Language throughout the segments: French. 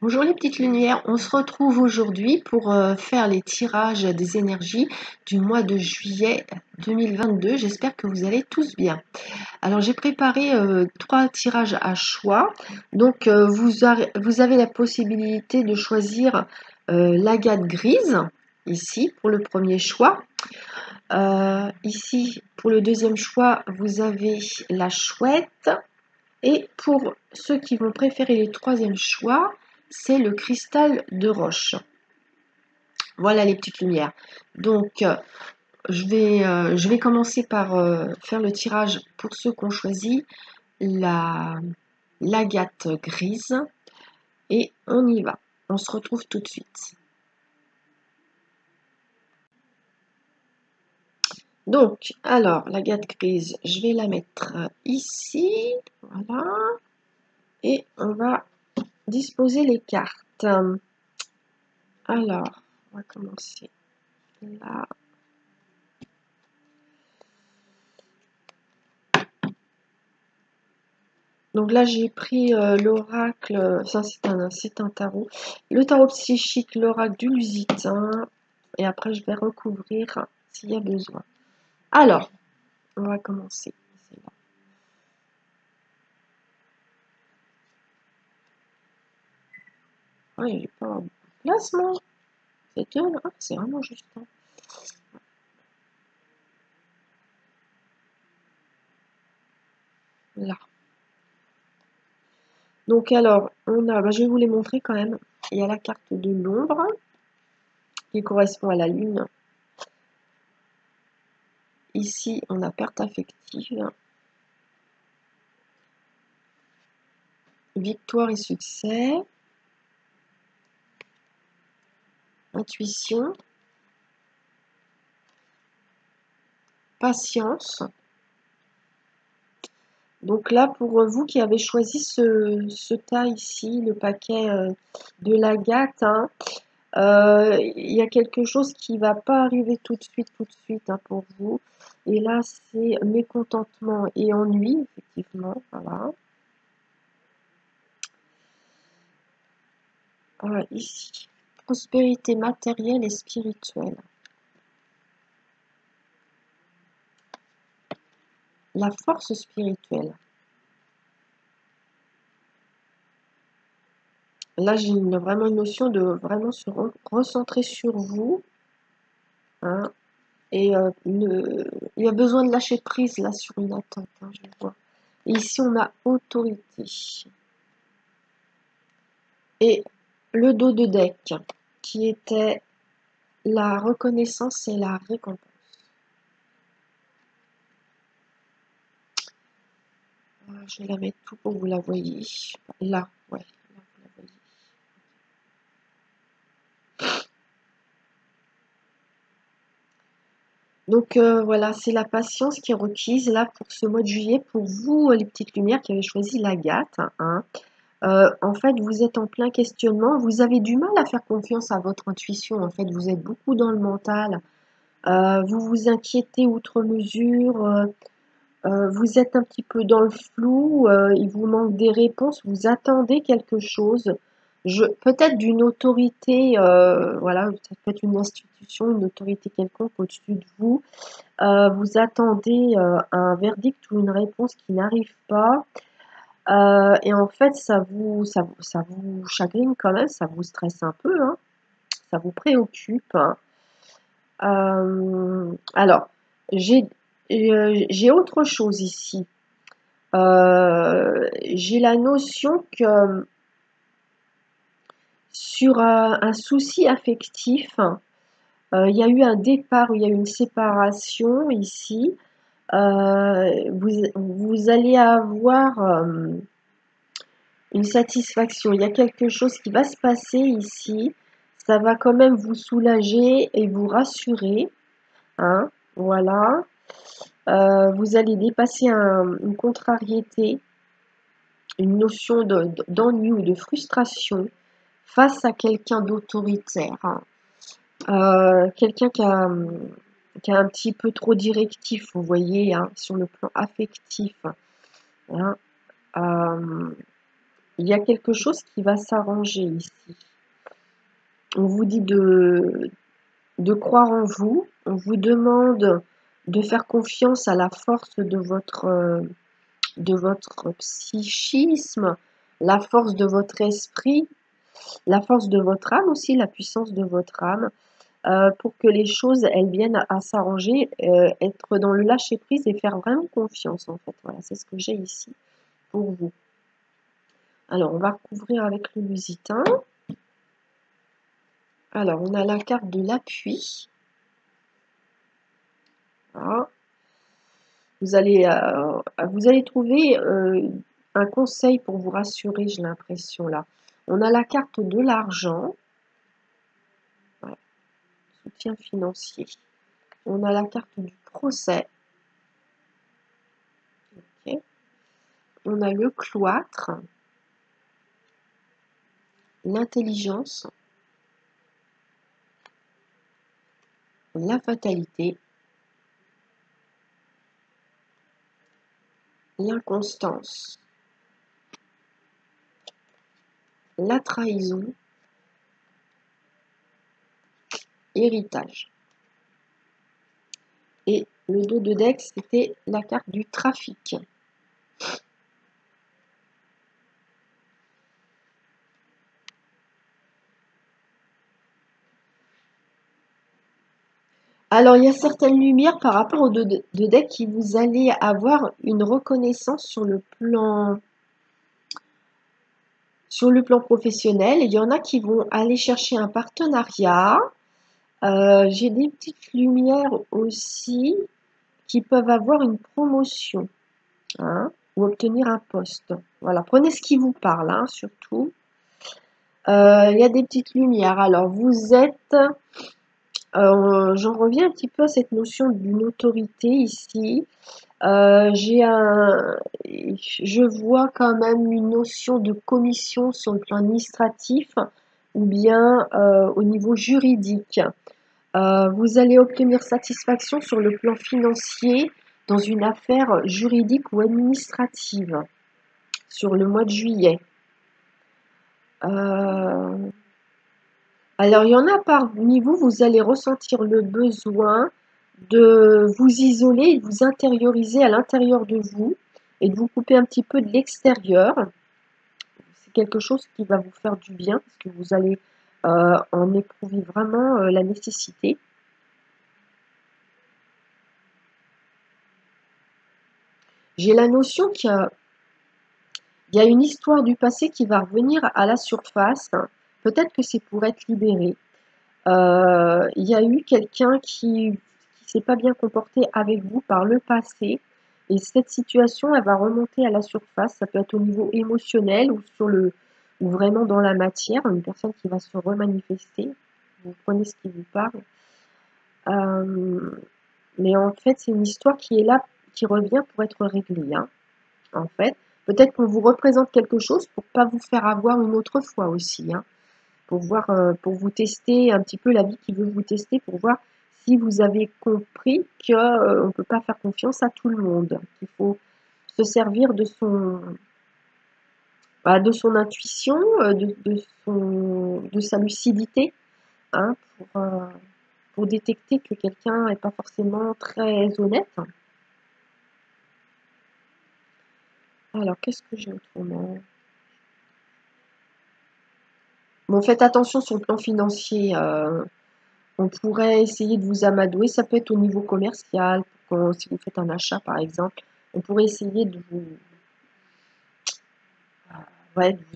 Bonjour les petites lumières, on se retrouve aujourd'hui pour faire les tirages des énergies du mois de juillet 2022. J'espère que vous allez tous bien. Alors j'ai préparé 3 tirages à choix. Donc vous avez la possibilité de choisir l'agate grise, ici pour le premier choix. Ici pour le deuxième choix, vous avez la chouette. Et pour ceux qui vont préférer les troisièmes choix, c'est le cristal de roche. Voilà les petites lumières. Donc, je vais commencer par faire le tirage pour ceux qui ont choisi l'agate grise. Et on y va. On se retrouve tout de suite. Donc, alors, l'agate grise, je vais la mettre ici. Voilà. Et on va disposer les cartes. Alors, on va commencer là. Donc là, j'ai pris l'oracle, ça c'est un tarot. Le tarot psychique, l'oracle du Lusitain. Et après, je vais recouvrir s'il y a besoin. Alors, on va commencer. Ah, il n'y a pas beaucoup de place, moi. C'est vraiment juste. Hein. Là. Donc alors, on a, je vais vous les montrer quand même. Il y a la carte de l'ombre qui correspond à la lune. Ici, on a perte affective, victoire et succès, intuition, patience. Donc là, pour vous qui avez choisi ce tas ici, le paquet de l'agate, hein, il y a quelque chose qui ne va pas arriver tout de suite hein, pour vous. Et là, c'est mécontentement et ennui, effectivement. Voilà. Voilà, ici, prospérité matérielle et spirituelle. La force spirituelle. Là, j'ai vraiment une notion de vraiment se recentrer sur vous. Hein, et il y a besoin de lâcher prise là sur une attente. Hein, je vois. Et ici, on a autorité. Et le dos de deck, qui était la reconnaissance et la récompense. Je vais la mettre tout pour que vous la voyez. Là, ouais. Là, vous la voyez. Donc voilà, c'est la patience qui est requise là pour ce mois de juillet, pour vous les petites lumières qui avez choisi l'agate. Hein. En fait, vous êtes en plein questionnement, vous avez du mal à faire confiance à votre intuition, en fait, vous êtes beaucoup dans le mental, vous vous inquiétez outre mesure, vous êtes un petit peu dans le flou, il vous manque des réponses, vous attendez quelque chose, peut-être d'une autorité, voilà, ça peut être une institution, une autorité quelconque au-dessus de vous, vous attendez un verdict ou une réponse qui n'arrive pas. Et en fait, ça vous chagrine quand même, ça vous stresse un peu, hein, ça vous préoccupe. Hein. Alors, j'ai autre chose ici. J'ai la notion que sur un souci affectif, il y a eu un départ, il y a eu une séparation ici. Vous allez avoir une satisfaction. Il y a quelque chose qui va se passer ici. Ça va quand même vous soulager et vous rassurer. Hein, voilà. Vous allez dépasser une contrariété, une notion d'ennui ou de frustration face à quelqu'un d'autoritaire. Hein. Quelqu'un qui a un petit peu trop directif, vous voyez, hein, sur le plan affectif. Hein. il y a quelque chose qui va s'arranger ici. On vous dit de croire en vous. On vous demande de faire confiance à la force de votre psychisme, la force de votre esprit, la force de votre âme aussi, la puissance de votre âme, pour que les choses, elles viennent à s'arranger, être dans le lâcher-prise et faire vraiment confiance, en fait. Voilà, c'est ce que j'ai ici pour vous. Alors, on va couvrir avec le lusitain. Alors, on a la carte de l'appui. Voilà. Vous allez trouver un conseil pour vous rassurer, j'ai l'impression là. On a la carte de l'argent, voilà, soutien financier. On a la carte du procès. Okay. On a le cloître, l'intelligence, la fatalité, l'inconstance, la trahison, héritage. Et le dos de deck, c'était la carte du trafic. Alors, il y a certaines lumières par rapport au dos de deck qui vous allez avoir une reconnaissance sur le plan professionnel. Il y en a qui vont aller chercher un partenariat. J'ai des petites lumières aussi qui peuvent avoir une promotion, hein, ou obtenir un poste. Voilà, prenez ce qui vous parle, hein, surtout. Il y a des petites lumières. Alors, vous êtes... j'en reviens un petit peu à cette notion d'une autorité ici. Je vois quand même une notion de commission sur le plan administratif ou bien au niveau juridique. Vous allez obtenir satisfaction sur le plan financier dans une affaire juridique ou administrative sur le mois de juillet. Alors, il y en a parmi vous, vous allez ressentir le besoin de vous isoler et de vous intérioriser à l'intérieur de vous et de vous couper un petit peu de l'extérieur. C'est quelque chose qui va vous faire du bien parce que vous allez en éprouver vraiment la nécessité. J'ai la notion qu'il y a une histoire du passé qui va revenir à la surface. Peut-être que c'est pour être libéré. Il y a eu quelqu'un qui s'est pas bien comporté avec vous par le passé. Et cette situation, elle va remonter à la surface. Ça peut être au niveau émotionnel ou vraiment dans la matière. Une personne qui va se remanifester. Vous prenez ce qui vous parle. Mais en fait, c'est une histoire qui est là, qui revient pour être réglée, hein, en fait. Peut-être qu'on vous représente quelque chose pour pas vous faire avoir une autre fois aussi, hein, pour voir, pour vous tester un petit peu la vie qui veut vous tester, pour voir si vous avez compris qu'on ne peut pas faire confiance à tout le monde, qu'il faut se servir de son intuition, de sa lucidité, hein, pour détecter que quelqu'un n'est pas forcément très honnête. Alors, qu'est-ce que j'ai autrement? Bon, faites attention sur le plan financier. On pourrait essayer de vous amadouer. Ça peut être au niveau commercial, si vous faites un achat par exemple. On pourrait essayer de vous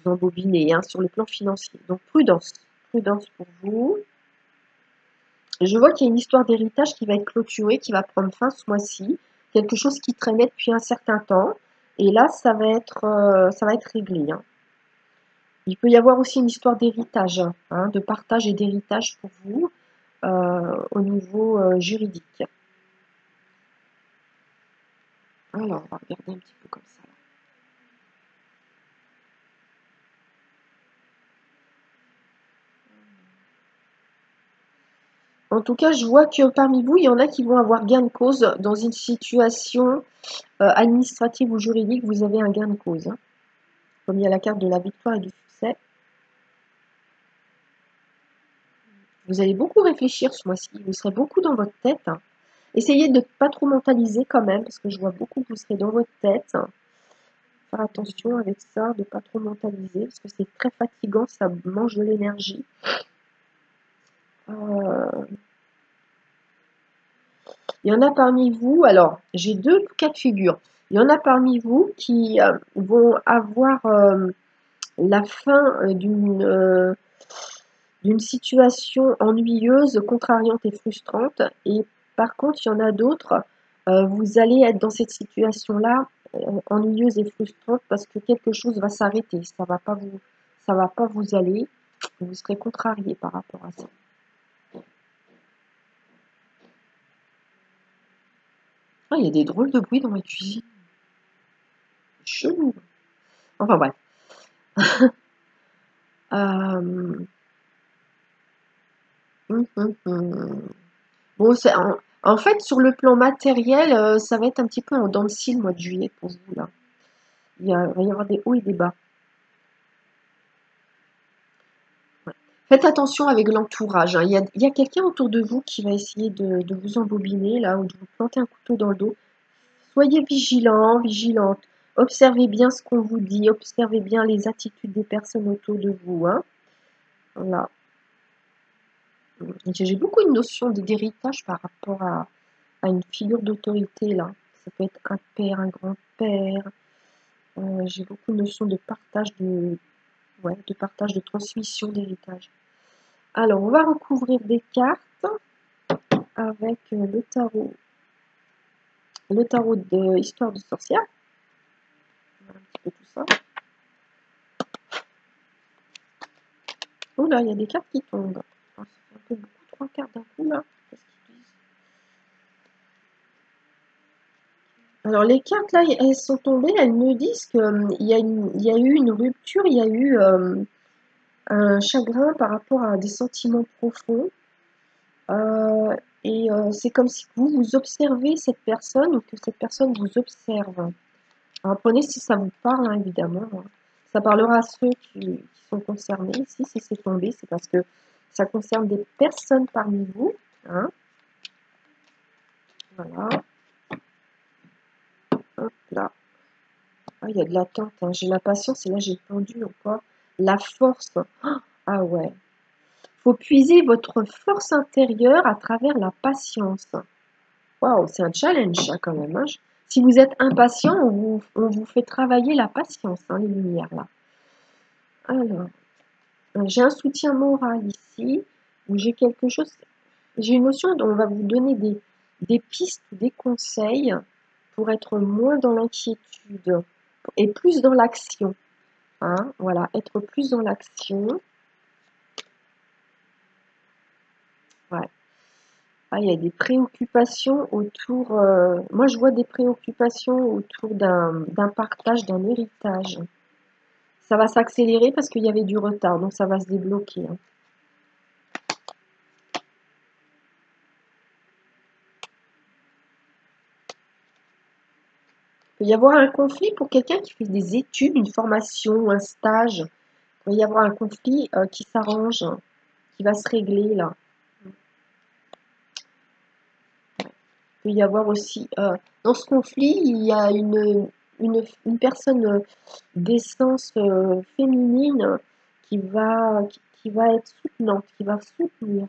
embobiner, hein, sur le plan financier. Donc prudence, prudence pour vous. Je vois qu'il y a une histoire d'héritage qui va être clôturée, qui va prendre fin ce mois-ci. Quelque chose qui traînait depuis un certain temps. Et là, ça va être réglé, hein. Il peut y avoir aussi une histoire d'héritage, hein, de partage et d'héritage pour vous au niveau juridique. Alors, on va regarder un petit peu comme ça. En tout cas, je vois que parmi vous, il y en a qui vont avoir gain de cause dans une situation administrative ou juridique. Vous avez un gain de cause, hein. Comme il y a la carte de la victoire et du succès. Vous allez beaucoup réfléchir ce mois-ci. Vous serez beaucoup dans votre tête. Essayez de ne pas trop mentaliser quand même, parce que je vois beaucoup que vous serez dans votre tête. Faire attention avec ça, de ne pas trop mentaliser, parce que c'est très fatigant, ça mange de l'énergie. Il y en a parmi vous, alors j'ai deux cas de figure. Il y en a parmi vous qui vont avoir la fin d'une situation ennuyeuse, contrariante et frustrante. Et par contre, il y en a d'autres, vous allez être dans cette situation-là, ennuyeuse et frustrante, parce que quelque chose va s'arrêter. Ça va pas vous aller. Vous serez contrarié par rapport à ça. Ah, il y a des drôles de bruits dans ma cuisine. Chelou. Enfin bref. Bon, en fait, sur le plan matériel, ça va être un petit peu en dents de scie le mois de juillet pour vous, là. Va y avoir des hauts et des bas. Ouais. Faites attention avec l'entourage, hein. Il y a quelqu'un autour de vous qui va essayer de vous embobiner, là, ou de vous planter un couteau dans le dos. Soyez vigilants, vigilantes. Observez bien ce qu'on vous dit. Observez bien les attitudes des personnes autour de vous, hein. Voilà. J'ai beaucoup une notion d'héritage par rapport à une figure d'autorité, là. Ça peut être un père, un grand-père. J'ai beaucoup de notion de partage de partage, de transmission d'héritage. Alors, on va recouvrir des cartes avec le tarot de Histoire de sorcière. Voilà un petit peu tout ça. Oh là, il y a des cartes qui tombent. Ah, ça fait un peu beaucoup, 3 cartes d'un coup là. Qu'est-ce qu'ils disent? Alors les cartes là, elles sont tombées, elles me disent qu'il y a eu une rupture, il y a eu un chagrin par rapport à des sentiments profonds. Et c'est comme si vous observez cette personne ou que cette personne vous observe. Alors, prenez si ça vous parle, hein, évidemment. Ça parlera à ceux qui sont concernés. Ici, si c'est tombé, c'est parce que ça concerne des personnes parmi vous. Hein. Voilà. Hop là. Ah, il y a de l'attente. Hein. J'ai la patience et là, j'ai tendu encore. La force. Ah ouais. Faut puiser votre force intérieure à travers la patience. Waouh, c'est un challenge ça quand même. Hein. Si vous êtes impatient, on vous fait travailler la patience, hein, les lumières là. Alors, j'ai un soutien moral ici, où j'ai quelque chose, j'ai une notion dont on va vous donner des pistes, des conseils pour être moins dans l'inquiétude et plus dans l'action. Hein, voilà, être plus dans l'action. Ouais. Ah, il y a des préoccupations autour. Moi, je vois des préoccupations autour d'un partage, d'un héritage. Ça va s'accélérer parce qu'il y avait du retard, donc ça va se débloquer. Hein. Il peut y avoir un conflit pour quelqu'un qui fait des études, une formation, un stage. Il peut y avoir un conflit qui s'arrange, qui va se régler là. Il peut y avoir aussi, dans ce conflit, il y a une personne d'essence féminine qui va être soutenante, qui va soutenir.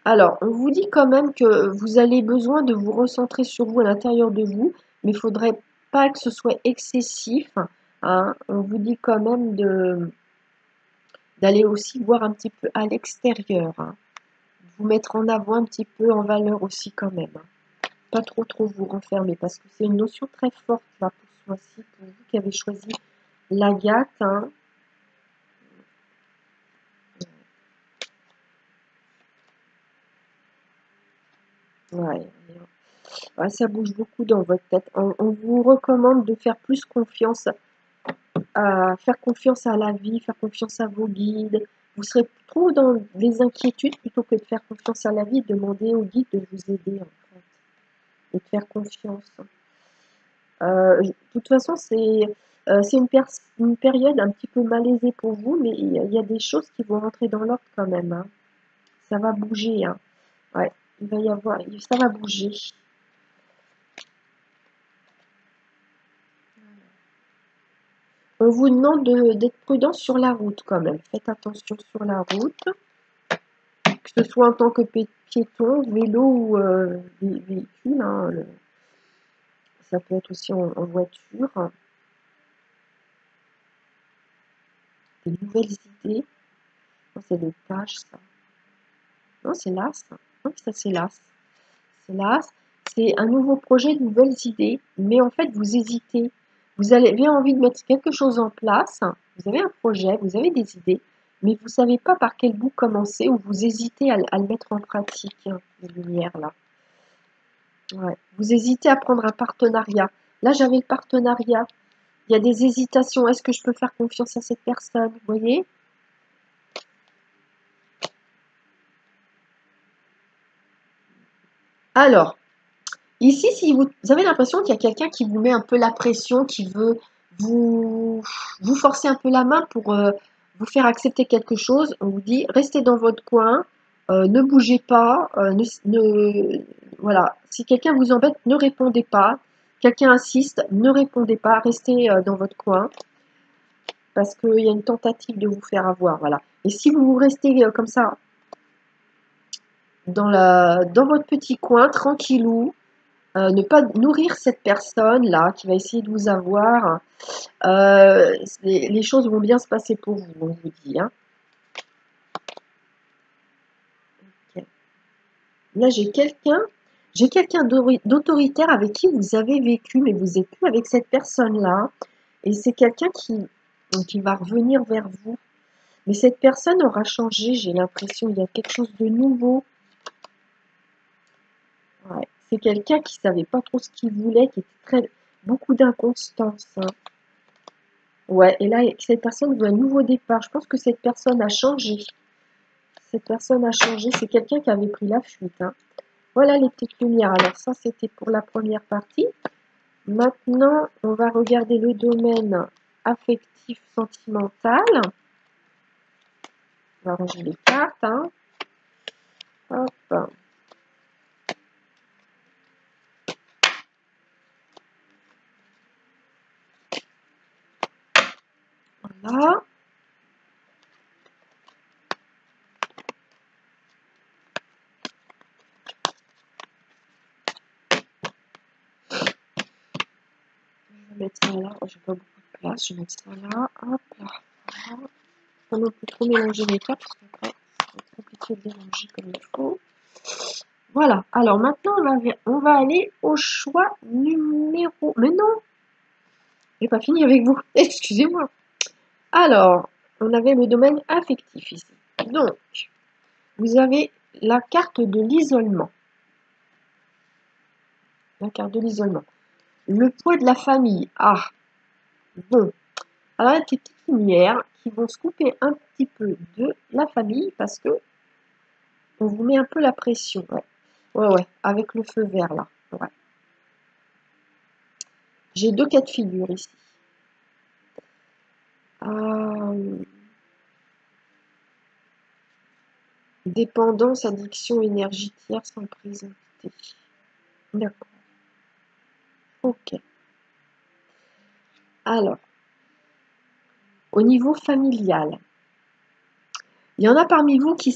Alors, on vous dit quand même que vous avez besoin de vous recentrer sur vous à l'intérieur de vous, mais il ne faudrait pas que ce soit excessif. Hein. On vous dit quand même d'aller aussi voir un petit peu à l'extérieur. Hein. Vous mettre en avant un petit peu en valeur aussi quand même. Hein. Pas trop vous renfermer parce que c'est une notion très forte là pour ce mois-ci, pour vous qui avez choisi l'agate. Hein. Ouais, ouais, ça bouge beaucoup dans votre tête. On vous recommande de faire plus confiance à faire confiance à la vie, faire confiance à vos guides. Vous serez trop dans des inquiétudes plutôt que de faire confiance à la vie, demander aux guides de vous aider en fait, et de faire confiance. De toute façon, c'est une période un petit peu malaisée pour vous, mais il y a des choses qui vont rentrer dans l'ordre quand même, hein. Ça va bouger, hein. Ouais, il va y avoir, ça va bouger. On vous demande d'être prudent sur la route quand même. Faites attention sur la route, que ce soit en tant que piéton, vélo ou véhicule, hein. Ça peut être aussi en voiture. Des nouvelles idées. Non, c'est des tâches, ça. Non, c'est l'as. Non, ça c'est l'as. C'est l'as. C'est un nouveau projet, de nouvelles idées. Mais en fait, vous hésitez. Vous avez bien envie de mettre quelque chose en place. Vous avez un projet, vous avez des idées, mais vous ne savez pas par quel bout commencer ou vous hésitez à le mettre en pratique, hein, les lumières là. Ouais. Vous hésitez à prendre un partenariat. Là, j'avais le partenariat. Il y a des hésitations. Est-ce que je peux faire confiance à cette personne? Vous voyez? Alors, ici, si vous avez l'impression qu'il y a quelqu'un qui vous met un peu la pression, qui veut vous, vous forcer un peu la main pour vous faire accepter quelque chose, on vous dit restez dans votre coin, ne bougez pas, voilà. Si quelqu'un vous embête, ne répondez pas. Quelqu'un insiste, ne répondez pas, restez dans votre coin parce qu'il y a une tentative de vous faire avoir, voilà. Et si vous restez comme ça dans votre petit coin, tranquillou, ne pas nourrir cette personne-là qui va essayer de vous avoir. Les choses vont bien se passer pour vous, on vous dit, hein. Ok. Là, j'ai quelqu'un d'autoritaire avec qui vous avez vécu, mais vous n'êtes plus avec cette personne-là. Et c'est quelqu'un qui va revenir vers vous. Mais cette personne aura changé, j'ai l'impression. Il y a quelque chose de nouveau. Ouais. C'est quelqu'un qui ne savait pas trop ce qu'il voulait, qui était beaucoup d'inconstance, hein. Ouais, et là, cette personne veut un nouveau départ. Je pense que cette personne a changé. Cette personne a changé. C'est quelqu'un qui avait pris la fuite, hein. Voilà les petites lumières. Alors ça, c'était pour la première partie. Maintenant, on va regarder le domaine affectif sentimental. On va ranger les cartes, hein. Hop. Voilà. Je vais mettre ça là. Oh, j'ai pas beaucoup de place. Je vais mettre ça là. Hop là. Voilà. Pas non plus trop mélanger mes cartes parce qu'après, ça va être compliqué de mélanger comme il faut. Voilà. Alors maintenant, on va aller au choix numéro. Mais non, j'ai pas fini avec vous. Excusez-moi. Alors, on avait le domaine affectif ici. Donc, vous avez la carte de l'isolement. La carte de l'isolement. Le poids de la famille. Ah, bon. Alors, il y a des petites lumières qui vont se couper un petit peu de la famille parce que on vous met un peu la pression. Ouais, ouais, avec le feu vert là. Ouais. J'ai deux cas de figure ici. Euh, Dépendance, addiction, énergie tierce sans présenter. D'accord. Ok. Alors, au niveau familial, il y en a parmi vous qui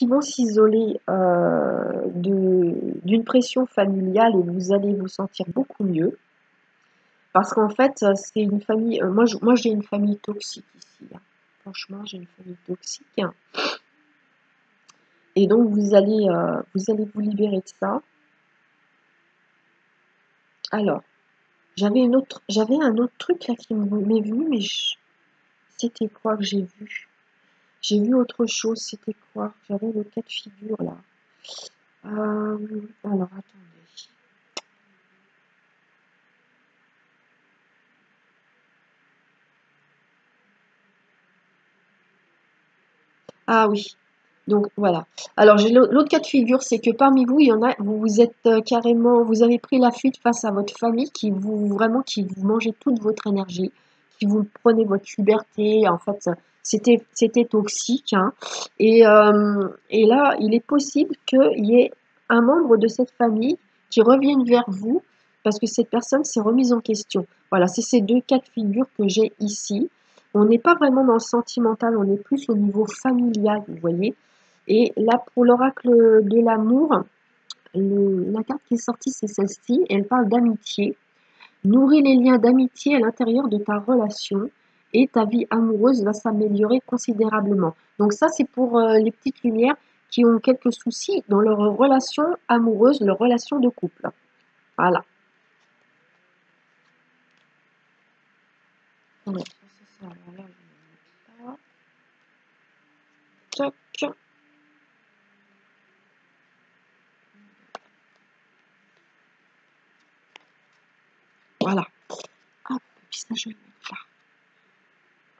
vont s'isoler d'une pression familiale et vous allez vous sentir beaucoup mieux. Parce qu'en fait, c'est une famille. Moi, j'ai une famille toxique ici, hein. Franchement, j'ai une famille toxique, hein. Et donc, vous allez vous libérer de ça. Alors, j'avais un autre truc là qui m'est venu, mais c'était quoi que j'ai vu? J'ai vu autre chose, c'était quoi? J'avais le cas de figure là. Alors, attendez. Ah oui. Donc voilà. Alors j'ai l'autre cas de figure, c'est que parmi vous, il y en a, vous êtes carrément, vous avez pris la fuite face à votre famille qui vous mangez toute votre énergie, qui vous prenez votre liberté. En fait, c'était toxique, hein. Et là, il est possible qu'il y ait un membre de cette famille qui revienne vers vous parce que cette personne s'est remise en question. Voilà, c'est ces deux cas de figure que j'ai ici. On n'est pas vraiment dans le sentimental, on est plus au niveau familial, vous voyez. Et là, pour l'oracle de l'amour, la carte qui est sortie, c'est celle-ci. Elle parle d'amitié. Nourris les liens d'amitié à l'intérieur de ta relation et ta vie amoureuse va s'améliorer considérablement. Donc ça, c'est pour les petites lumières qui ont quelques soucis dans leur relation amoureuse, leur relation de couple. Voilà. Alors, ça, alors là, tac. Voilà. Hop, puis ça, je vais le mettre là.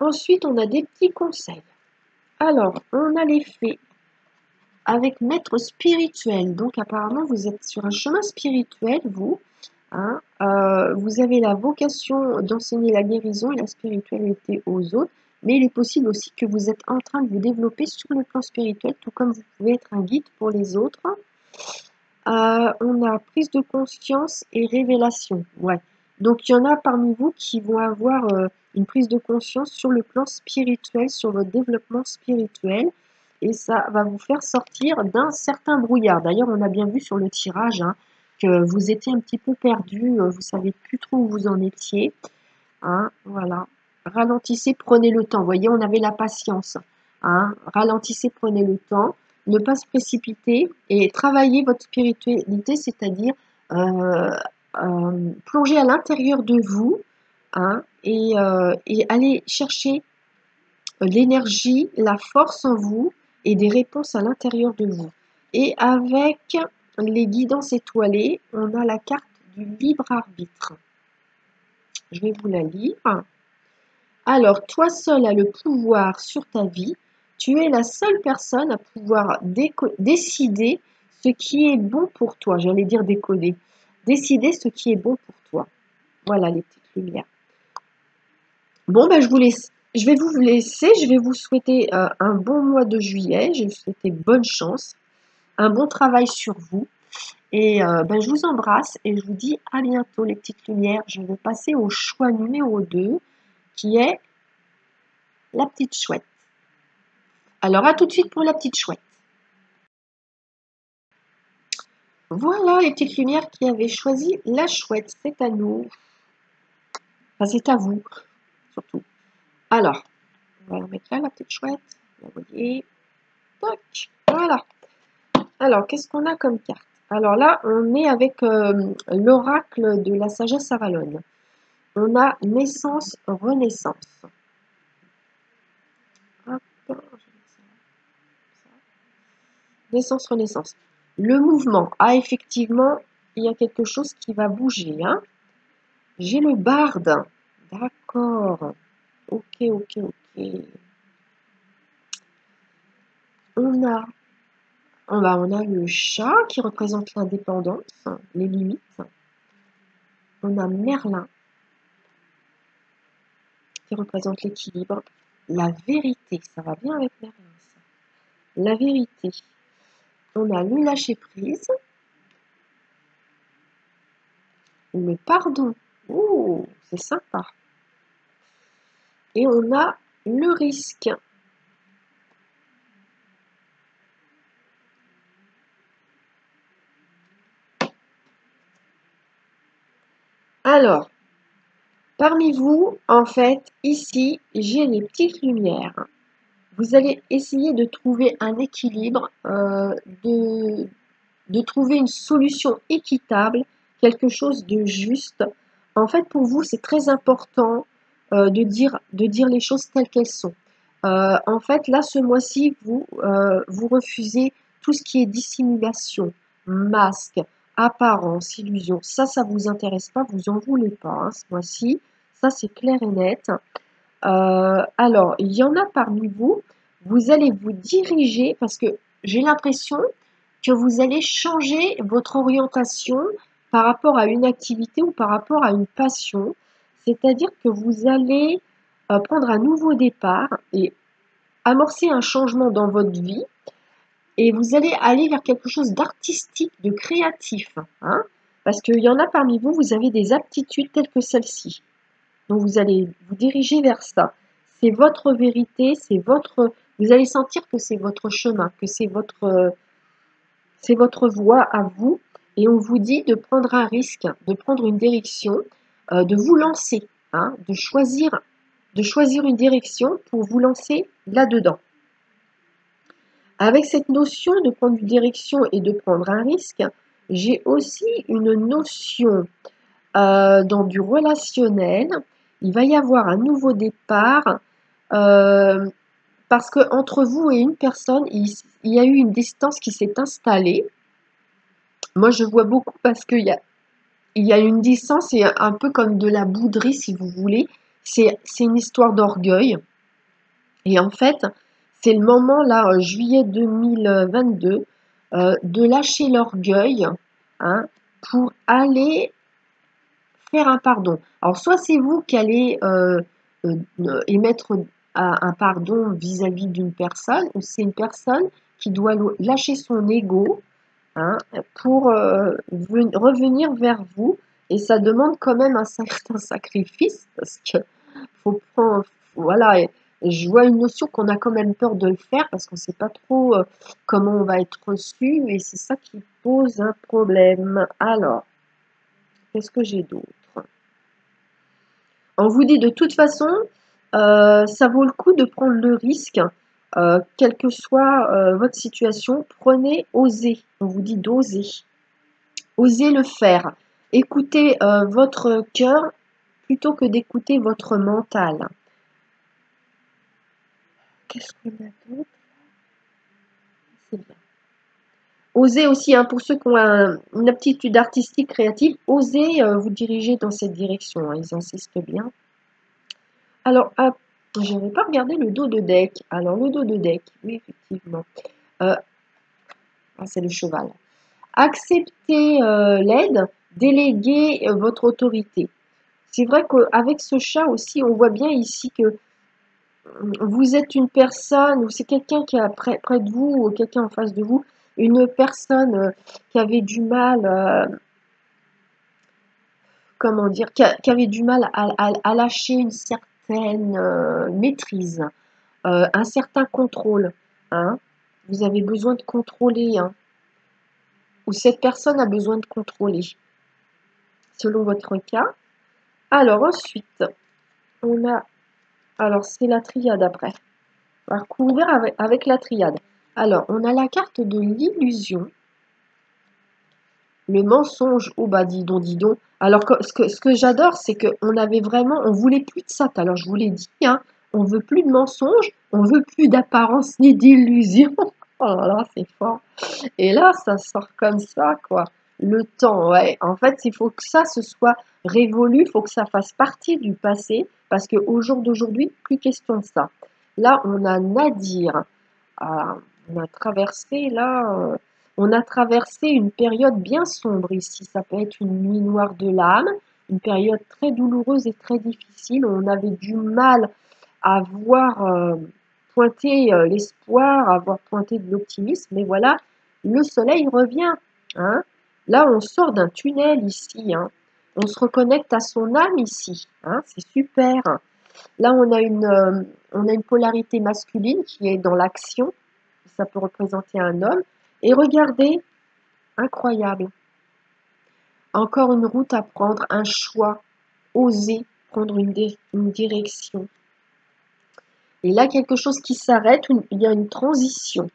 Ensuite, on a des petits conseils. Alors, on a les fées avec maître spirituel. Donc, apparemment, vous êtes sur un chemin spirituel, vous. Hein. Vous avez la vocation d'enseigner la guérison et la spiritualité aux autres. Mais il est possible aussi que vous êtes en train de vous développer sur le plan spirituel, tout comme vous pouvez être un guide pour les autres. On a prise de conscience et révélation. Ouais. Donc, il y en a parmi vous qui vont avoir une prise de conscience sur le plan spirituel, sur votre développement spirituel. Et ça va vous faire sortir d'un certain brouillard. D'ailleurs, on a bien vu sur le tirage hein, que vous étiez un petit peu perdu, vous ne savez plus trop où vous en étiez. Hein, voilà. Ralentissez, prenez le temps. Vous voyez, on avait la patience. Hein. Ralentissez, prenez le temps. Ne pas se précipiter et travailler votre spiritualité, c'est-à-dire plonger à l'intérieur de vous hein, et aller chercher l'énergie, la force en vous et des réponses à l'intérieur de vous. Et avec les guidances étoilées, on a la carte du libre arbitre. Je vais vous la lire. Alors, toi seul as le pouvoir sur ta vie. Tu es la seule personne à pouvoir décider ce qui est bon pour toi. J'allais dire décoder. Décider ce qui est bon pour toi. Voilà les petites lumières. Bon, ben, je vais vous laisser. Je vais vous souhaiter un bon mois de juillet. Je vais vous souhaiter bonne chance. Un bon travail sur vous. Et ben, je vous embrasse et je vous dis à bientôt les petites lumières. Je vais passer au choix numéro 2 qui est la petite chouette. Alors à tout de suite pour la petite chouette. Voilà les petites lumières qui avaient choisi la chouette. C'est à nous. Enfin, c'est à vous, surtout. Alors, on va la mettre là, la petite chouette. Vous voyez. Toc. Voilà. Alors, qu'est-ce qu'on a comme carte? Alors là, on est avec l'oracle de la sagesse Avalon. On a naissance, renaissance. Hop. Naissance, renaissance. Le mouvement. Ah, effectivement, il y a quelque chose qui va bouger. Hein. J'ai le barde. D'accord. Ok. On a le chat qui représente l'indépendance, les limites. On a Merlin qui représente l'équilibre. La vérité, ça va bien avec Merlin, ça. La vérité. On a le lâcher prise. Le pardon. Oh, c'est sympa. Et on a le risque. Alors, parmi vous, en fait, ici, j'ai les petites lumières. Vous allez essayer de trouver un équilibre, de trouver une solution équitable, quelque chose de juste. En fait, pour vous, c'est très important de dire les choses telles qu'elles sont. En fait, là, ce mois-ci, vous refusez tout ce qui est dissimulation, masque, apparence, illusion. Ça vous intéresse pas, vous en voulez pas hein, ce mois-ci. Ça, c'est clair et net. Alors, il y en a parmi vous, vous allez vous diriger, parce que j'ai l'impression que vous allez changer votre orientation par rapport à une activité ou par rapport à une passion. C'est-à-dire que vous allez prendre un nouveau départ et amorcer un changement dans votre vie et vous allez aller vers quelque chose d'artistique, de créatif. Hein, parce qu'il y en a parmi vous, vous avez des aptitudes telles que celle-ci. Donc vous allez vous diriger vers ça. C'est votre vérité, c'est votre. Vous allez sentir que c'est votre chemin, que c'est votre voie à vous. Et on vous dit de prendre un risque, de prendre une direction, de vous lancer, hein, de choisir une direction pour vous lancer là-dedans. Avec cette notion de prendre une direction et de prendre un risque, j'ai aussi une notion dans du relationnel. Il va y avoir un nouveau départ parce que entre vous et une personne, il y a eu une distance qui s'est installée. Moi, je vois beaucoup parce qu'il y a une distance et un peu comme de la bouderie, si vous voulez. C'est une histoire d'orgueil. Et en fait, c'est le moment, là, juillet 2022, de lâcher l'orgueil, hein, pour aller faire un pardon. Alors, soit c'est vous qui allez émettre un pardon vis-à-vis d'une personne, ou c'est une personne qui doit lâcher son ego, hein, pour revenir vers vous. Et ça demande quand même un certain sacrifice, parce que faut prendre, voilà, et je vois une notion qu'on a quand même peur de le faire, parce qu'on ne sait pas trop comment on va être reçu, et c'est ça qui pose un problème. Alors, qu'est-ce que j'ai d'autre? On vous dit de toute façon, ça vaut le coup de prendre le risque, quelle que soit votre situation, osez. On vous dit d'oser. Osez le faire. Écoutez votre cœur plutôt que d'écouter votre mental. Qu'est-ce qu'on a d'autre? C'est bien. Osez aussi, hein, pour ceux qui ont une aptitude artistique créative, osez vous diriger dans cette direction. Hein, ils insistent bien. Alors, je n'avais pas regardé le dos de deck. Alors, le dos de deck, oui, effectivement. C'est le cheval. Acceptez l'aide, déléguez votre autorité. C'est vrai qu'avec ce chat aussi, on voit bien ici que vous êtes une personne, ou c'est quelqu'un qui est près de vous, ou quelqu'un en face de vous, une personne qui avait du mal, comment dire, qui avait du mal à lâcher une certaine maîtrise, un certain contrôle. Hein. Vous avez besoin de contrôler, hein, ou cette personne a besoin de contrôler, selon votre cas. Alors ensuite, on a, alors c'est la triade après. On va couvrir avec la triade. Alors, on a la carte de l'illusion, le mensonge, oh bah dis donc. Alors, ce que j'adore, c'est qu'on avait vraiment, on voulait plus de ça. Alors, je vous l'ai dit, hein, on veut plus de mensonges, on veut plus d'apparence ni d'illusion. Oh là là, c'est fort. Et là, ça sort comme ça, quoi. Le temps, ouais. En fait, il faut que ça se soit révolu, il faut que ça fasse partie du passé, parce qu'au jour d'aujourd'hui, plus question de ça. Là, on a Nadir. On a traversé, là, on a traversé une période bien sombre ici. Ça peut être une nuit noire de l'âme, une période très douloureuse et très difficile. On avait du mal à voir pointer l'espoir, à voir pointer de l'optimisme. Mais voilà, le soleil revient. Hein. Là, on sort d'un tunnel ici. Hein. On se reconnecte à son âme ici. Hein. C'est super. Là, on a une polarité masculine qui est dans l'action. Ça peut représenter un homme. Et regardez, incroyable. Encore une route à prendre, un choix. Oser prendre une direction. Et là, quelque chose qui s'arrête, il y a une transition.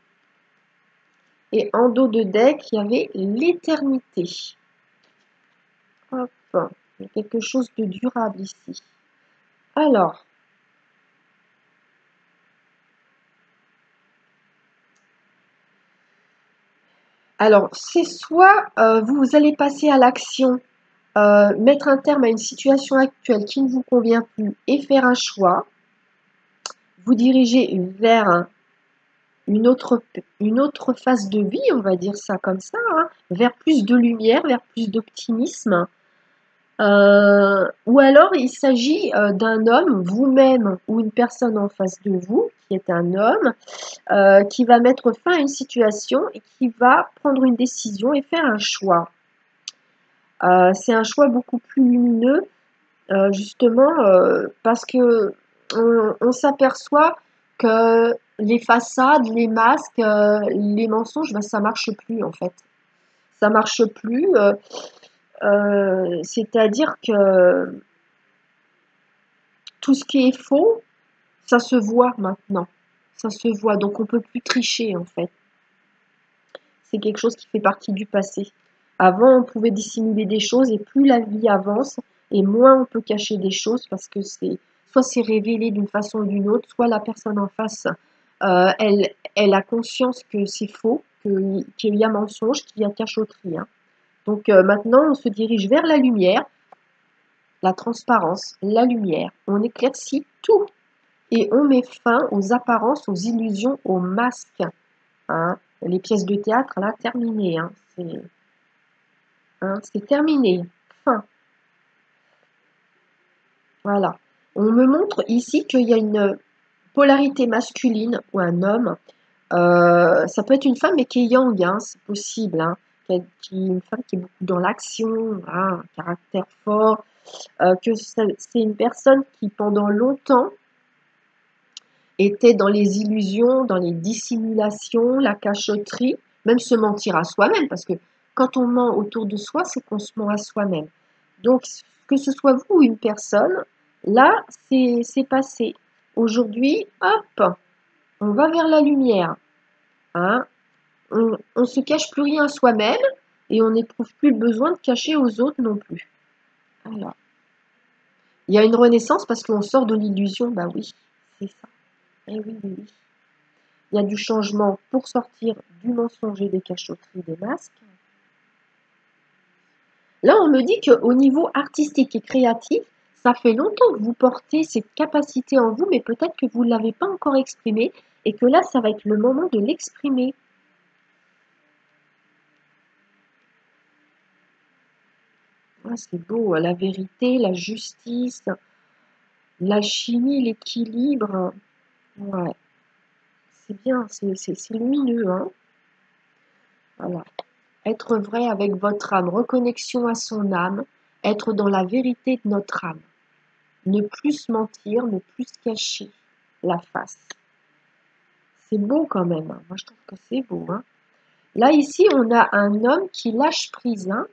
Et en dos de deck, il y avait l'éternité. Hop, il y a quelque chose de durable ici. Alors c'est soit vous allez passer à l'action, mettre un terme à une situation actuelle qui ne vous convient plus et faire un choix, vous diriger vers une autre phase de vie, on va dire ça comme ça, hein, vers plus de lumière, vers plus d'optimisme. Ou alors il s'agit d'un homme, vous-même ou une personne en face de vous, qui est un homme, qui va mettre fin à une situation et qui va prendre une décision et faire un choix. C'est un choix beaucoup plus lumineux, justement, parce que on s'aperçoit que les façades, les masques, les mensonges, ben, ça marche plus en fait. Ça marche plus, c'est-à-dire que tout ce qui est faux, ça se voit maintenant. Ça se voit, donc on peut plus tricher en fait. C'est quelque chose qui fait partie du passé. Avant, on pouvait dissimuler des choses et plus la vie avance et moins on peut cacher des choses parce que c'est révélé d'une façon ou d'une autre, soit la personne en face, elle a conscience que c'est faux, qu'il y a mensonge, qu'il y a cachotterie, hein. Donc maintenant, on se dirige vers la lumière, la transparence, la lumière. On éclaircit tout et on met fin aux apparences, aux illusions, aux masques, hein. Les pièces de théâtre, là, terminées, hein. C'est terminé. Fin. Voilà. On me montre ici qu'il y a une polarité masculine ou un homme. Ça peut être une femme, mais qui est yang, hein, c'est possible, hein. Une femme qui est beaucoup dans l'action, hein, un caractère fort. Que c'est une personne qui, pendant longtemps, était dans les illusions, dans les dissimulations, la cachotterie, même se mentir à soi-même, parce que quand on ment autour de soi, c'est qu'on se ment à soi-même. Donc, que ce soit vous ou une personne, là, c'est passé. Aujourd'hui, hop, on va vers la lumière, hein. On se cache plus rien à soi-même et on n'éprouve plus le besoin de cacher aux autres non plus. Alors, il y a une renaissance parce qu'on sort de l'illusion, bah oui, c'est ça. Eh oui, oui, oui. Il y a du changement pour sortir du mensonge et des cachotteries, des masques. Là, on me dit qu'au niveau artistique et créatif, ça fait longtemps que vous portez cette capacité en vous, mais peut-être que vous ne l'avez pas encore exprimée et que là, ça va être le moment de l'exprimer. Ah, c'est beau, la vérité, la justice, l'alchimie, l'équilibre. Ouais, c'est bien, c'est lumineux, hein. Voilà. Être vrai avec votre âme, reconnexion à son âme, être dans la vérité de notre âme. Ne plus se mentir, ne plus se cacher la face. C'est beau quand même, hein. Moi je trouve que c'est beau, hein. Là ici on a un homme qui lâche prise, hein.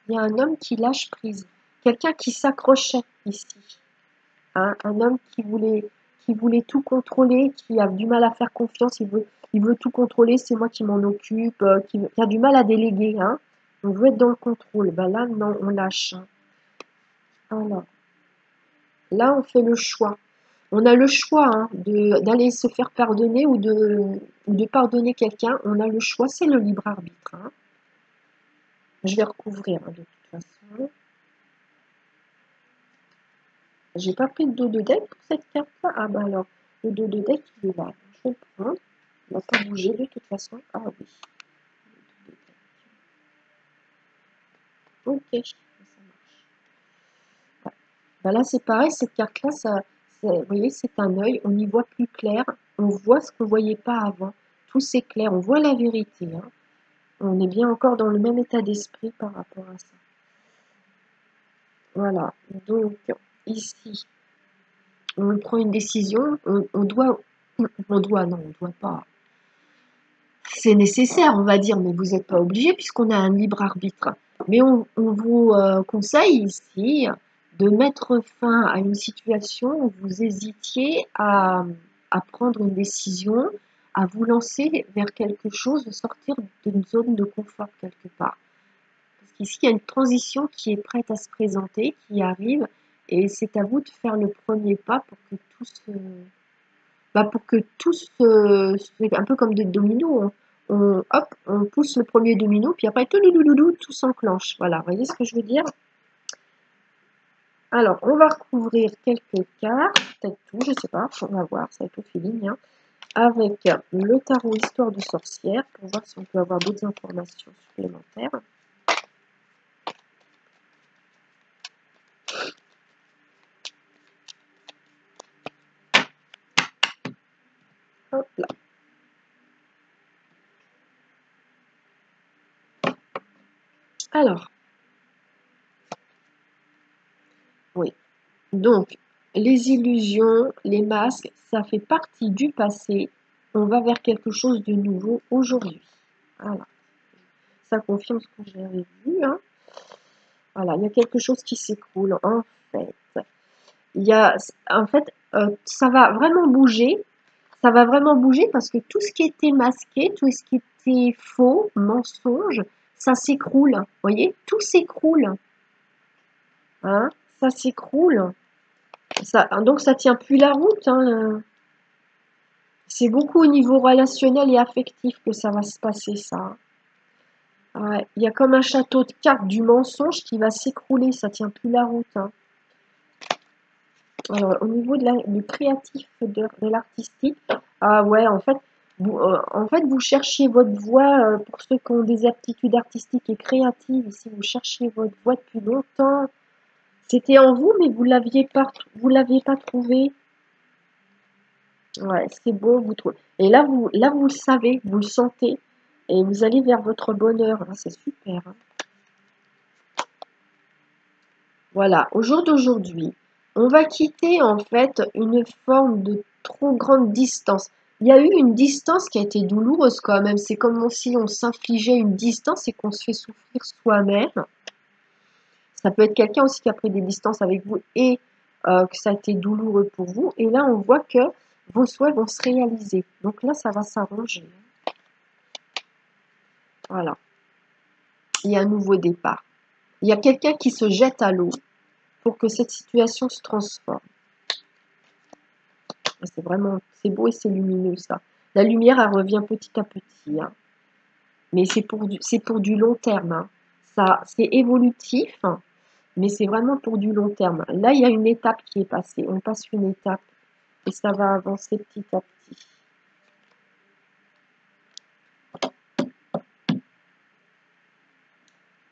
Il y a un homme qui lâche prise. Quelqu'un qui s'accrochait ici, hein. Un homme qui voulait tout contrôler, qui a du mal à faire confiance, il veut tout contrôler, c'est moi qui m'en occupe, qui a du mal à déléguer, hein. On veut être dans le contrôle. Ben là, non, on lâche, hein. Alors, là, on fait le choix. On a le choix, hein, d'aller se faire pardonner ou de pardonner quelqu'un. On a le choix, c'est le libre arbitre, hein. Je vais recouvrir, hein, de toute façon. J'ai pas pris le dos de deck pour cette carte-là. Ah bah alors, le dos de deck, il est là. Je vais le prendre. Il va pas bouger de toute façon. Ah oui. Ok, ça marche. Ouais. Bah là, c'est pareil, cette carte-là, vous voyez, c'est un œil. On y voit plus clair. On voit ce qu'on ne voyait pas avant. Tout s'éclaire. On voit la vérité, hein. On est bien encore dans le même état d'esprit par rapport à ça. Voilà. Donc, ici, on prend une décision. On doit, non, on doit pas. C'est nécessaire, on va dire, mais vous n'êtes pas obligé puisqu'on a un libre arbitre. Mais on vous conseille ici de mettre fin à une situation où vous hésitiez à prendre une décision, à vous lancer vers quelque chose, de sortir d'une zone de confort quelque part. Parce qu'ici, il y a une transition qui est prête à se présenter, qui arrive, et c'est à vous de faire le premier pas pour que tout se... Bah pour que tout se... C'est un peu comme des dominos, hein. Hop, on pousse le premier domino, puis après, tout s'enclenche. Voilà, vous voyez ce que je veux dire? Alors, on va recouvrir quelques cartes, peut-être tout, je sais pas, on va voir, ça va être au feeling, hein. avec le tarot Histoire de sorcière pour voir si on peut avoir d'autres informations supplémentaires. Hop là. Alors, oui. Donc, les illusions, les masques, ça fait partie du passé. On va vers quelque chose de nouveau aujourd'hui. Voilà. Ça confirme ce que j'avais vu. Hein. Voilà, il y a quelque chose qui s'écroule. En fait, ça va vraiment bouger. Ça va vraiment bouger parce que tout ce qui était masqué, tout ce qui était faux, mensonge, ça s'écroule. Vous voyez, tout s'écroule. Hein, ça s'écroule. Donc ça tient plus la route. Hein. C'est beaucoup au niveau relationnel et affectif que ça va se passer, ça. Ouais, il y a comme un château de cartes du mensonge qui va s'écrouler, ça tient plus la route. Hein. Alors, au niveau du créatif, de l'artistique, ah ouais, en fait, vous cherchiez votre voie, pour ceux qui ont des aptitudes artistiques et créatives, ici, vous cherchiez votre voie depuis longtemps. C'était en vous, mais vous l'aviez pas trouvé. Ouais, c'est beau, vous trouvez. Et là, vous le savez, vous le sentez, et vous allez vers votre bonheur. Ah, c'est super. Hein. Voilà, au jour d'aujourd'hui, on va quitter en fait une forme de trop grande distance. Il y a eu une distance qui a été douloureuse quand même. C'est comme si on s'infligeait une distance et qu'on se fait souffrir soi-même. Ça peut être quelqu'un aussi qui a pris des distances avec vous et que ça a été douloureux pour vous. Et là, on voit que vos souhaits vont se réaliser. Donc là, ça va s'arranger. Voilà. Il y a un nouveau départ. Il y a quelqu'un qui se jette à l'eau pour que cette situation se transforme. C'est beau et c'est lumineux ça. La lumière, elle revient petit à petit. Hein. Mais c'est pour du long terme. Hein. Ça, c'est évolutif, hein, mais c'est vraiment pour du long terme. Là, il y a une étape qui est passée. On passe une étape et ça va avancer petit à petit.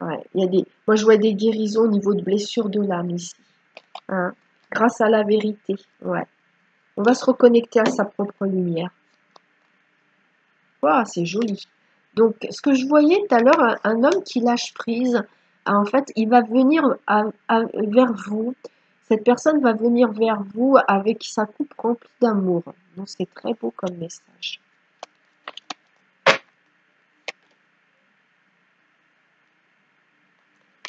Ouais, moi, je vois des guérisons au niveau de blessures de l'âme ici. Hein, grâce à la vérité. Ouais. On va se reconnecter à sa propre lumière. Waouh, c'est joli. Donc, ce que je voyais tout à l'heure, un homme qui lâche prise, en fait, il va venir vers vous. Cette personne va venir vers vous avec sa coupe remplie d'amour. Donc, c'est très beau comme message.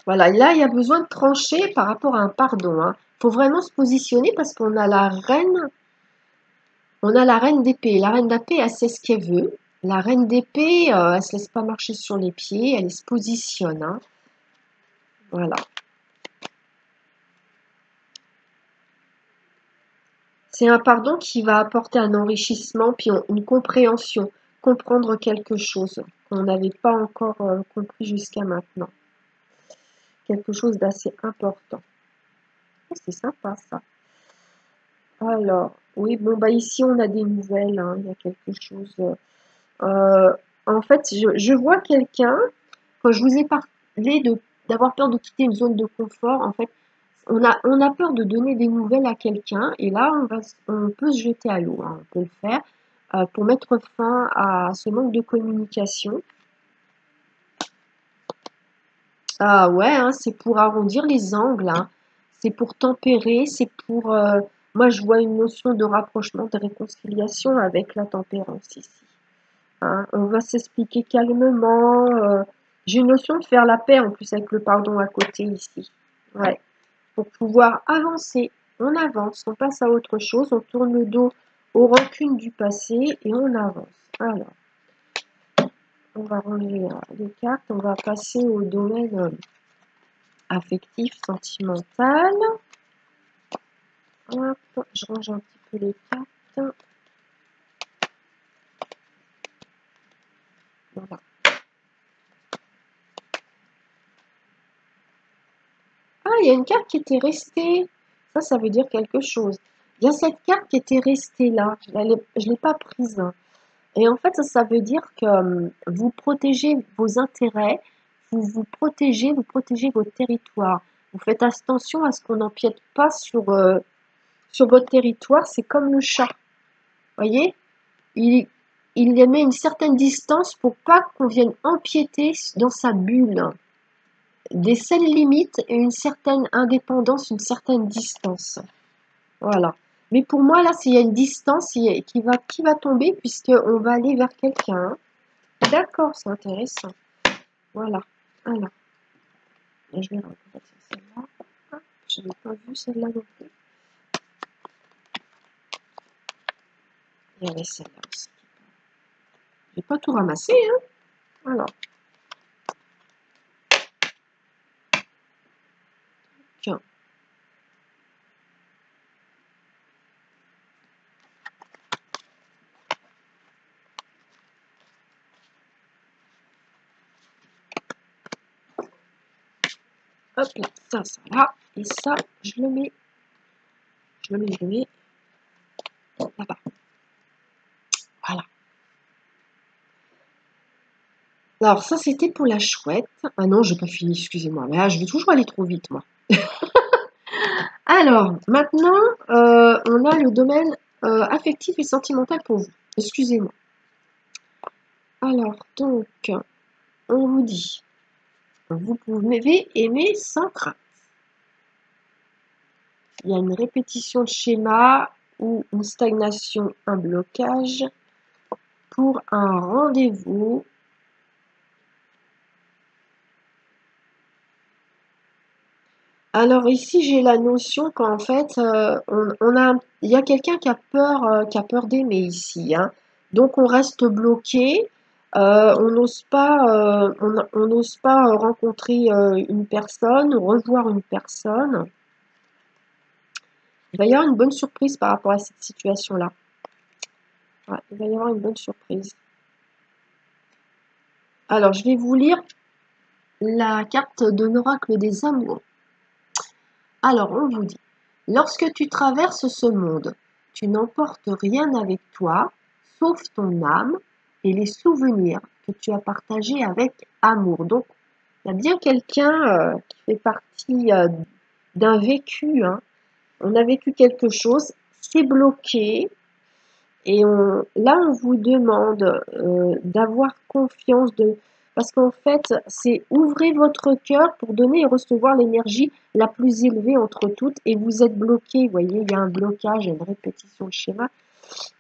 Voilà, et là, il y a besoin de trancher par rapport à un pardon. Hein. Il faut vraiment se positionner parce qu'on a la reine d'épée. La reine d'épée, elle sait ce qu'elle veut. La reine d'épée, elle se laisse pas marcher sur les pieds, elle se positionne. Hein. Voilà. C'est un pardon qui va apporter un enrichissement, puis une compréhension, comprendre quelque chose qu'on n'avait pas encore compris jusqu'à maintenant. Quelque chose d'assez important. Oh, c'est sympa ça. Alors, oui, bon, bah ici on a des nouvelles, hein, il y a quelque chose. En fait, je vois quelqu'un, quand je vous ai parlé d'avoir peur de quitter une zone de confort, en fait, on a peur de donner des nouvelles à quelqu'un et là, on peut se jeter à l'eau. Hein, on peut le faire pour mettre fin à ce manque de communication. Ah ouais, hein, c'est pour arrondir les angles. Hein, c'est pour tempérer. C'est pour... moi, je vois une notion de rapprochement, de réconciliation avec la tempérance ici. Hein, on va s'expliquer calmement. J'ai une notion de faire la paix en plus avec le pardon à côté ici. Ouais. Pour pouvoir avancer. On avance, on passe à autre chose, on tourne le dos aux rancunes du passé et on avance. Alors, on va ranger les cartes, on va passer au domaine affectif, sentimental. Hop, je range un petit peu les cartes. Voilà. Ah, il y a une carte qui était restée. Ça veut dire quelque chose. Il y a cette carte qui était restée là, je ne l'ai pas prise. Et en fait, ça veut dire que vous protégez vos intérêts, vous protégez votre territoire. Vous faites attention à ce qu'on n'empiète pas sur votre territoire. C'est comme le chat. Voyez, il, il met une certaine distance pour pas qu'on vienne empiéter dans sa bulle. Des seules limites et une certaine indépendance, une certaine distance. Voilà. Mais pour moi, là, s'il y a une distance qui va tomber, puisqu'on va aller vers quelqu'un. D'accord, c'est intéressant. Voilà. Alors, je vais regarder celle-là. Ah, je n'ai pas vu celle-là non plus. Il y avait celle-là aussi. Je n'ai pas tout ramassé, hein. Alors. Tiens. Hop là, ça là. Et ça, je le mets là-bas. Voilà. Alors, ça, c'était pour la chouette. Ah non, j'ai pas fini, excusez-moi. Mais là, je vais toujours aller trop vite, moi. Alors, maintenant, on a le domaine affectif et sentimental pour vous. Excusez-moi. Alors, donc, on vous dit, vous pouvez aimer sans crainte. Il y a une répétition de schéma ou une stagnation, un blocage pour un rendez-vous. Alors ici, j'ai la notion qu'en fait, il y a quelqu'un qui a peur d'aimer ici, hein. Donc on reste bloqué, on n'ose pas, on n'ose pas rencontrer une personne, revoir une personne. Il va y avoir une bonne surprise par rapport à cette situation-là. Ouais, il va y avoir une bonne surprise. Alors, je vais vous lire la carte de l'oracle des amours. Alors, on vous dit, lorsque tu traverses ce monde, tu n'emportes rien avec toi, sauf ton âme et les souvenirs que tu as partagés avec amour. Donc, il y a bien quelqu'un qui fait partie d'un vécu, hein. On a vécu quelque chose, c'est bloqué, et là, on vous demande d'avoir confiance, parce qu'en fait, c'est ouvrez votre cœur pour donner et recevoir l'énergie la plus élevée entre toutes, et vous êtes bloqué. Vous voyez, il y a un blocage, une répétition de schéma.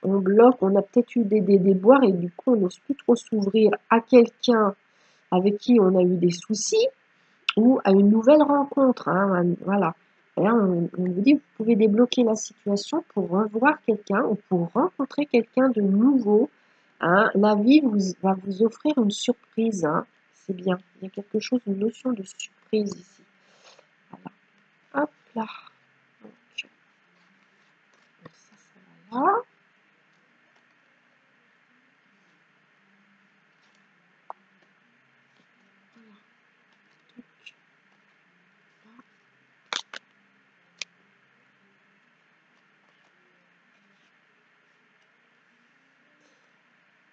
On bloque, on a peut-être eu des déboires, et du coup, on n'ose plus trop s'ouvrir à quelqu'un avec qui on a eu des soucis, ou à une nouvelle rencontre, hein, voilà. Et là, on vous dit, vous pouvez débloquer la situation pour revoir quelqu'un ou pour rencontrer quelqu'un de nouveau, hein. La vie va vous offrir une surprise, hein. C'est bien. Il y a quelque chose, une notion de surprise ici. Voilà. Hop là. Donc, ça va là.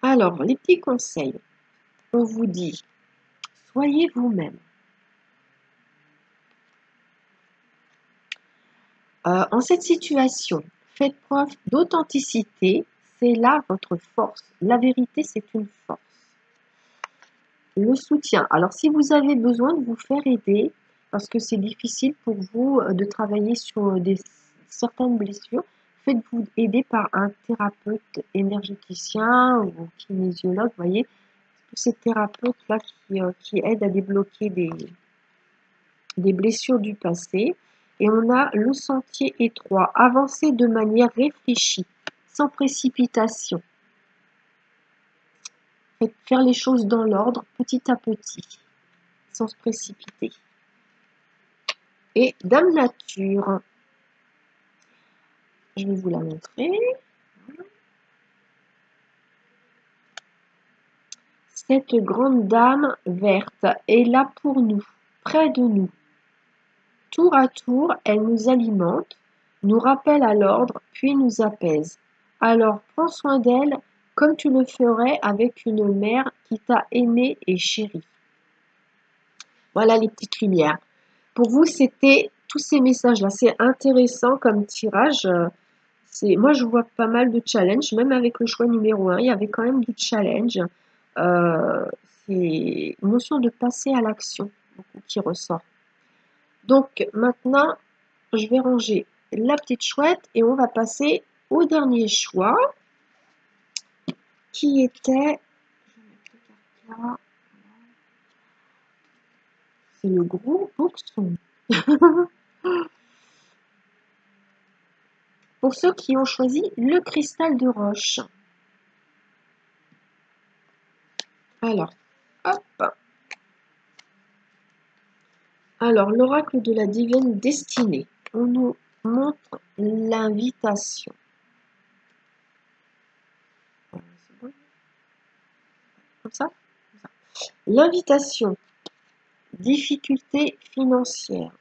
Alors, les petits conseils. On vous dit, soyez vous-même. En cette situation, faites preuve d'authenticité, c'est là votre force. La vérité, c'est une force. Le soutien. Alors, si vous avez besoin de vous faire aider, parce que c'est difficile pour vous de travailler sur certaines blessures, faites-vous aider par un thérapeute énergéticien ou kinésiologue, vous voyez, tous ces thérapeutes-là qui aident à débloquer des blessures du passé. Et on a le sentier étroit, avancer de manière réfléchie, sans précipitation. Faites faire les choses dans l'ordre, petit à petit, sans se précipiter. Et Dame Nature, je vais vous la montrer. Cette grande dame verte est là pour nous, près de nous. Tour à tour, elle nous alimente, nous rappelle à l'ordre, puis nous apaise. Alors prends soin d'elle comme tu le ferais avec une mère qui t'a aimé et chéri. Voilà les petites lumières. Pour vous, c'était tous ces messages-là. C'est intéressant comme tirage. Moi, je vois pas mal de challenges, même avec le choix numéro 1, il y avait quand même du challenge. Euh, c'est une notion de passer à l'action beaucoup qui ressort. Donc maintenant, je vais ranger la petite chouette et on va passer au dernier choix qui était, c'est le gros bourson. Pour ceux qui ont choisi le cristal de roche. Alors, hop. Alors, l'oracle de la divine destinée. On nous montre l'invitation. Comme ça. L'invitation. Difficulté financière.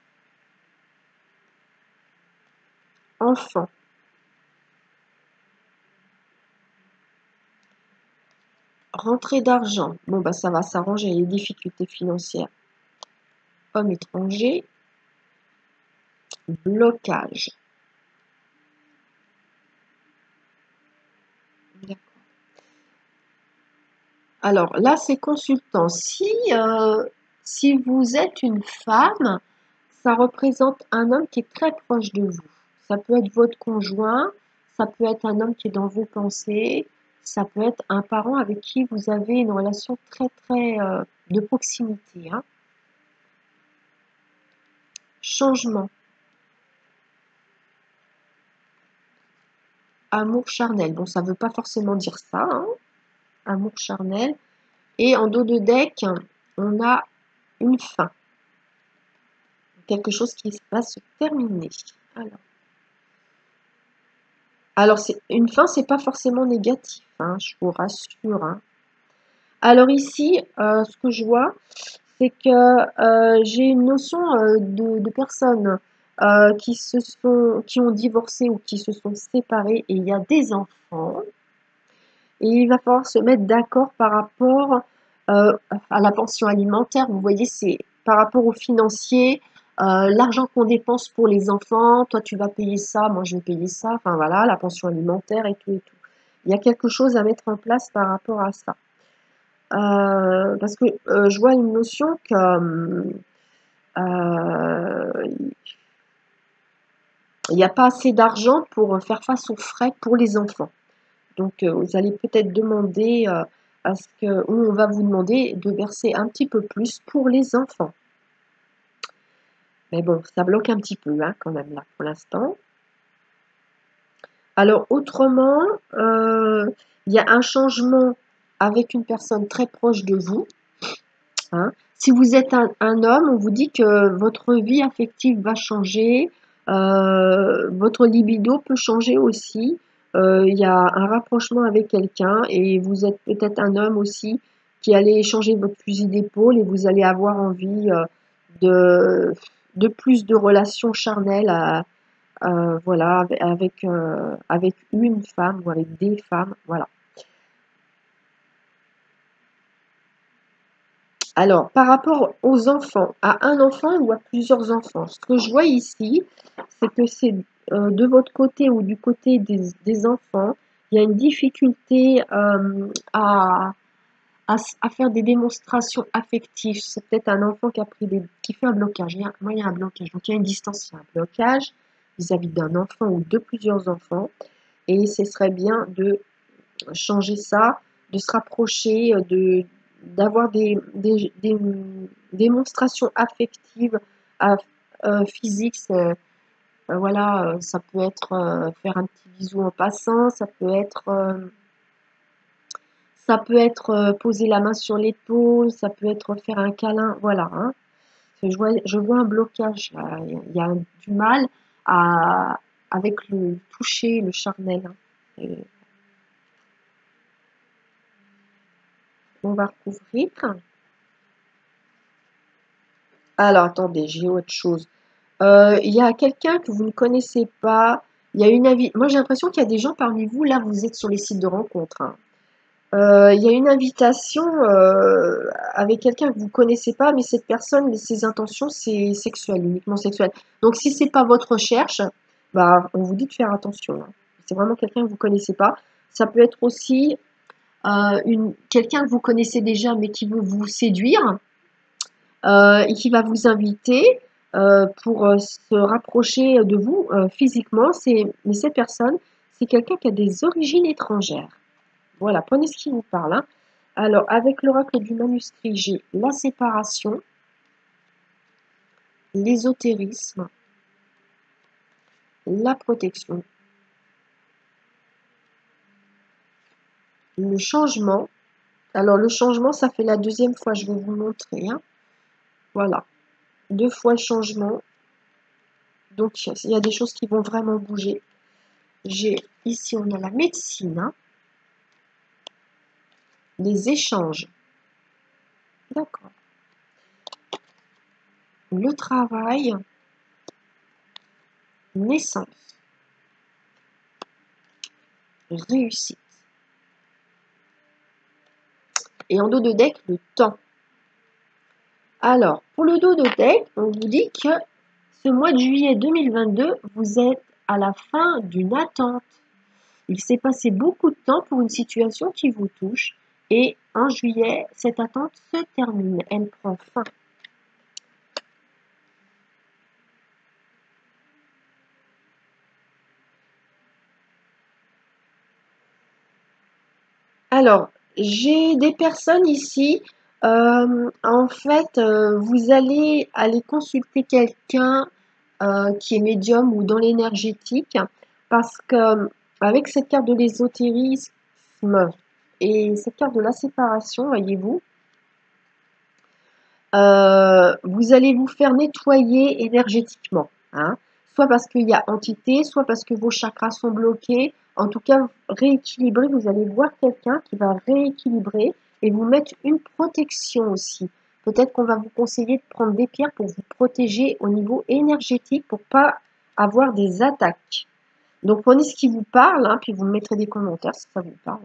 Enfant. Rentrée d'argent. Bon, bah ça va s'arranger, les difficultés financières. Homme étranger. Blocage. Alors là, c'est consultant. Si vous êtes une femme, ça représente un homme qui est très proche de vous. Ça peut être votre conjoint, ça peut être un homme qui est dans vos pensées, ça peut être un parent avec qui vous avez une relation très très de proximité. Hein. Changement. Amour charnel. Bon, ça ne veut pas forcément dire ça. Hein. Amour charnel. Et en dos de deck, on a une fin. Quelque chose qui va se terminer. Alors une fin, c'est pas forcément négatif, hein, je vous rassure. Hein. Alors ici, ce que je vois, c'est que j'ai une notion de personnes qui ont divorcé ou qui se sont séparées et il y a des enfants. Et il va falloir se mettre d'accord par rapport à la pension alimentaire. Vous voyez, c'est par rapport au financier, l'argent qu'on dépense pour les enfants, toi tu vas payer ça, moi je vais payer ça, enfin voilà, la pension alimentaire et tout et tout. Il y a quelque chose à mettre en place par rapport à ça. Parce que je vois une notion que il n'y a pas assez d'argent pour faire face aux frais pour les enfants. Donc, vous allez peut-être demander à ce que, ou on va vous demander de verser un petit peu plus pour les enfants. Mais bon, ça bloque un petit peu hein, quand même là pour l'instant. Alors, autrement, il y a un changement avec une personne très proche de vous. Hein. Si vous êtes un homme, on vous dit que votre vie affective va changer, votre libido peut changer aussi. Il y a un rapprochement avec quelqu'un et vous êtes peut-être un homme aussi qui allait échanger votre fusil d'épaule et vous allez avoir envie de, de plus de relations charnelles voilà, avec une femme ou avec des femmes. Voilà. Alors, par rapport aux enfants, à un enfant ou à plusieurs enfants, ce que je vois ici, c'est que c'est de votre côté ou du côté des enfants, il y a une difficulté à faire des démonstrations affectives. C'est peut-être un enfant qui fait un blocage. Moi, il y a un blocage. Donc, il y a une distance, il y a un blocage vis-à-vis d'un enfant ou de plusieurs enfants. Et ce serait bien de changer ça, de se rapprocher, d'avoir des démonstrations affectives, physiques. Voilà, ça peut être faire un petit bisou en passant, ça peut être poser la main sur l'épaule, ça peut être faire un câlin, voilà. Hein. Je vois un blocage là, il y a du mal avec le toucher, le charnel. Hein. On va recouvrir. Alors, attendez, j'ai autre chose. Il y a quelqu'un que vous ne connaissez pas. Il y a une Moi, j'ai l'impression qu'il y a des gens parmi vous, là, vous êtes sur les sites de rencontres, hein. Il y a une invitation avec quelqu'un que vous connaissez pas, mais cette personne, ses intentions, c'est sexuel, uniquement sexuel. Donc, si c'est pas votre recherche, bah, on vous dit de faire attention, hein. C'est vraiment quelqu'un que vous connaissez pas. Ça peut être aussi quelqu'un que vous connaissez déjà, mais qui veut vous séduire et qui va vous inviter pour se rapprocher de vous physiquement. Mais cette personne, c'est quelqu'un qui a des origines étrangères. Voilà, prenez ce qui vous parle, hein. Alors, avec l'oracle du manuscrit, j'ai la séparation, l'ésotérisme, la protection, le changement. Alors, le changement, ça fait la deuxième fois, je vais vous montrer, hein. Voilà, 2 fois le changement. Donc, il y a des choses qui vont vraiment bouger. Ici, on a la médecine, hein, les échanges. D'accord. Le travail, naissance, réussite. Et en dos de deck, le temps. Alors, pour le dos de deck, on vous dit que ce mois de juillet 2022, vous êtes à la fin d'une attente. Il s'est passé beaucoup de temps pour une situation qui vous touche. Et en juillet, cette attente se termine. Elle prend fin. Alors, j'ai des personnes ici. En fait, vous allez aller consulter quelqu'un qui est médium ou dans l'énergétique, parce que avec cette carte de l'ésotérisme et cette carte de la séparation, voyez-vous, vous allez vous faire nettoyer énergétiquement, hein. Soit parce qu'il y a entité, soit parce que vos chakras sont bloqués. En tout cas, rééquilibrer, vous allez voir quelqu'un qui va rééquilibrer et vous mettre une protection aussi. Peut-être qu'on va vous conseiller de prendre des pierres pour vous protéger au niveau énergétique pour pas avoir des attaques. Donc prenez ce qui vous parle, hein, puis vous me mettrez des commentaires si ça vous parle.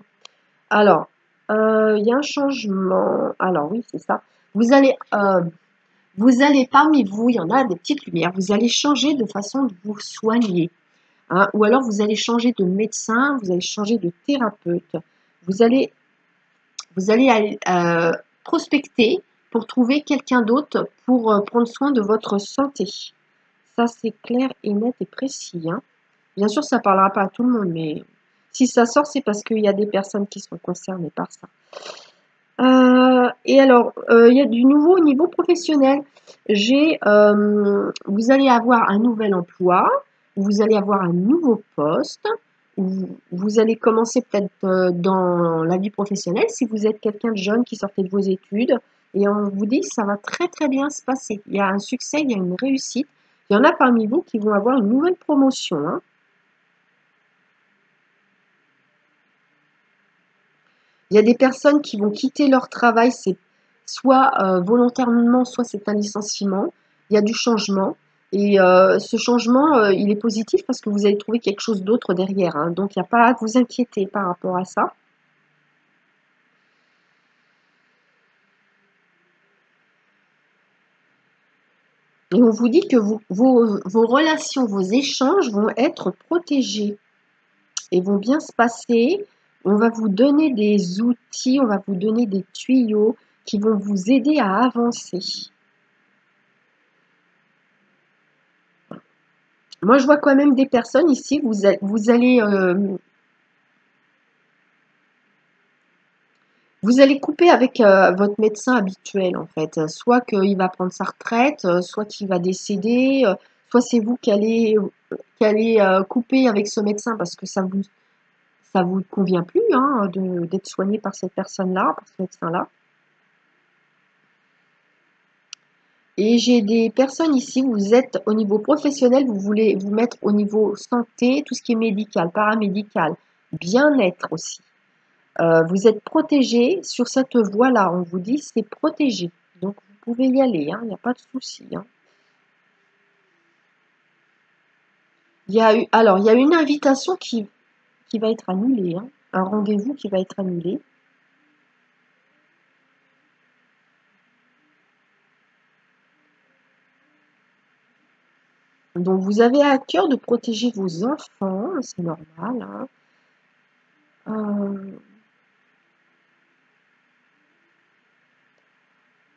Alors, il y a un changement. Alors oui, c'est ça. Vous allez, parmi vous, il y en a des petites lumières, vous allez changer de façon de vous soigner, hein, ou alors vous allez changer de médecin, vous allez changer de thérapeute. Vous allez, aller prospecter pour trouver quelqu'un d'autre pour prendre soin de votre santé. Ça, c'est clair et net et précis, hein. Bien sûr, ça ne parlera pas à tout le monde, mais si ça sort, c'est parce qu'il y a des personnes qui sont concernées par ça. Et alors, il y a du nouveau au niveau professionnel. Vous allez avoir un nouvel emploi, vous allez avoir un nouveau poste, vous allez commencer peut-être dans la vie professionnelle si vous êtes quelqu'un de jeune qui sortait de vos études. Et on vous dit que ça va très très bien se passer. Il y a un succès, il y a une réussite. Il y en a parmi vous qui vont avoir une nouvelle promotion, hein. Il y a des personnes qui vont quitter leur travail, c'est soit volontairement, soit c'est un licenciement. Il y a du changement. Et ce changement, il est positif parce que vous allez trouver quelque chose d'autre derrière, hein. Donc, il n'y a pas à vous inquiéter par rapport à ça. Et on vous dit que vos relations, vos échanges vont être protégés et vont bien se passer. On va vous donner des outils, on va vous donner des tuyaux qui vont vous aider à avancer. Moi, je vois quand même des personnes ici, vous allez couper avec votre médecin habituel, en fait. Soit qu'il va prendre sa retraite, soit qu'il va décéder, soit c'est vous qui allez couper avec ce médecin parce que ça vous convient plus, hein, d'être soigné par cette personne-là, par ce médecin-là. Et j'ai des personnes ici, vous êtes au niveau professionnel, vous voulez vous mettre au niveau santé, tout ce qui est médical, paramédical, bien-être aussi. Vous êtes protégé sur cette voie-là. On vous dit c'est protégé. Donc vous pouvez y aller, hein, il n'y a pas de souci, hein. Alors, il y a une invitation qui va être annulée, hein. Un rendez-vous qui va être annulé. Donc, vous avez à cœur de protéger vos enfants, c'est normal, hein. Euh,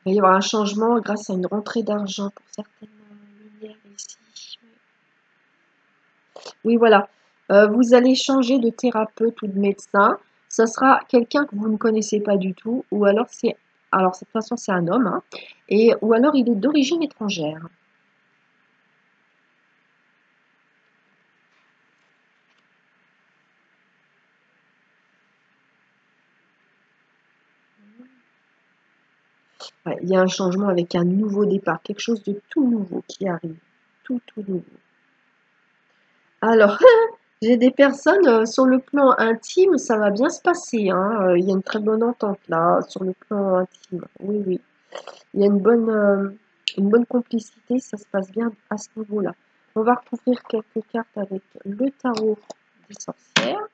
il va y avoir un changement grâce à une rentrée d'argent pour certaines lumières ici. Oui, voilà. Vous allez changer de thérapeute ou de médecin. Ça sera quelqu'un que vous ne connaissez pas du tout, ou alors alors de toute façon c'est un homme, hein, ou alors il est d'origine étrangère. Ouais, il y a un changement avec un nouveau départ, quelque chose de tout nouveau qui arrive, tout nouveau. Alors, j'ai des personnes sur le plan intime, ça va bien se passer, hein. Il y a une très bonne entente là sur le plan intime. Oui, oui. Il y a une bonne complicité, ça se passe bien à ce niveau-là. On va recouvrir quelques cartes avec le tarot des sorcières.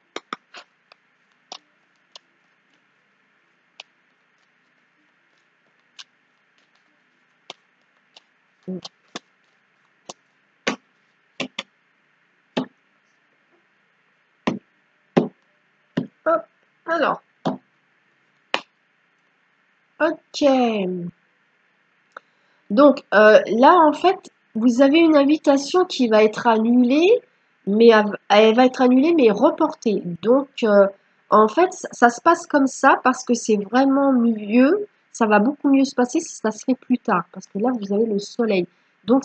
Hop, alors, ok. Donc là, en fait, vous avez une invitation qui va être annulée, mais elle va être annulée, mais reportée. Donc, en fait, ça se passe comme ça parce que c'est vraiment mieux. Ça va beaucoup mieux se passer si ça se fait plus tard, parce que là, vous avez le soleil. Donc,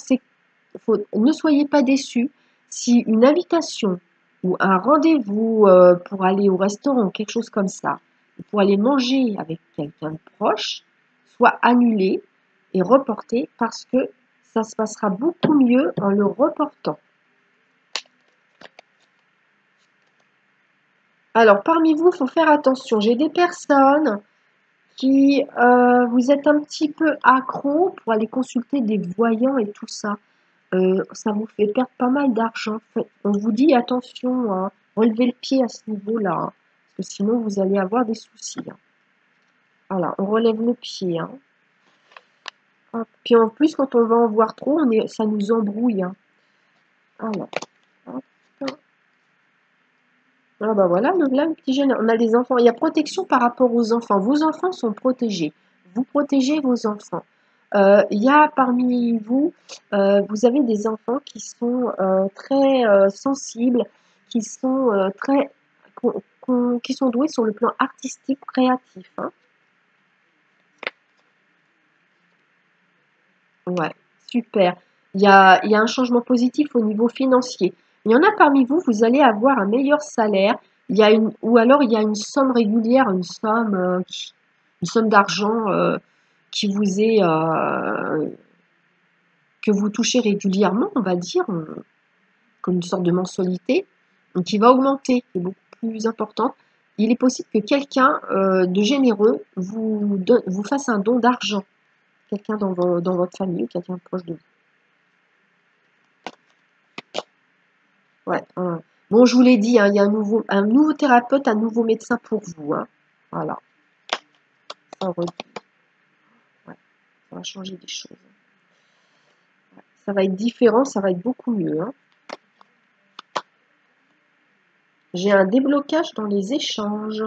ne soyez pas déçus si une invitation ou un rendez-vous pour aller au restaurant, quelque chose comme ça, pour aller manger avec quelqu'un de proche, soit annulé et reporté parce que ça se passera beaucoup mieux en le reportant. Alors, parmi vous, il faut faire attention. J'ai des personnes qui, vous êtes un petit peu accro pour aller consulter des voyants et tout ça. Ça vous fait perdre pas mal d'argent. On vous dit attention, hein, relevez le pied à ce niveau-là, hein, parce que sinon vous allez avoir des soucis, hein. Voilà, on relève le pied, hein. Hop. Puis en plus, quand on va en voir trop, ça nous embrouille, hein. Alors, hop. Ah bah voilà, donc là, le petit jeune, on a des enfants. Il y a protection par rapport aux enfants. Vos enfants sont protégés. Vous protégez vos enfants. Il y a parmi vous, vous avez des enfants qui sont très sensibles, qui sont qui sont doués sur le plan artistique, créatif, hein. Ouais, super. Il y a un changement positif au niveau financier. Il y en a parmi vous, vous allez avoir un meilleur salaire. Ou alors il y a une somme régulière, une somme d'argent qui vous est, que vous touchez régulièrement, on va dire, comme une sorte de mensualité, donc qui va augmenter, qui est beaucoup plus importante. Il est possible que quelqu'un de généreux vous fasse un don d'argent, quelqu'un dans votre famille ou quelqu'un proche de vous. Ouais, ouais. Bon, je vous l'ai dit, hein, il y a un nouveau thérapeute, un nouveau médecin pour vous, hein. Voilà, ça redit. Ouais, ça va changer des choses. Ouais, ça va être différent, ça va être beaucoup mieux, hein. J'ai un déblocage dans les échanges.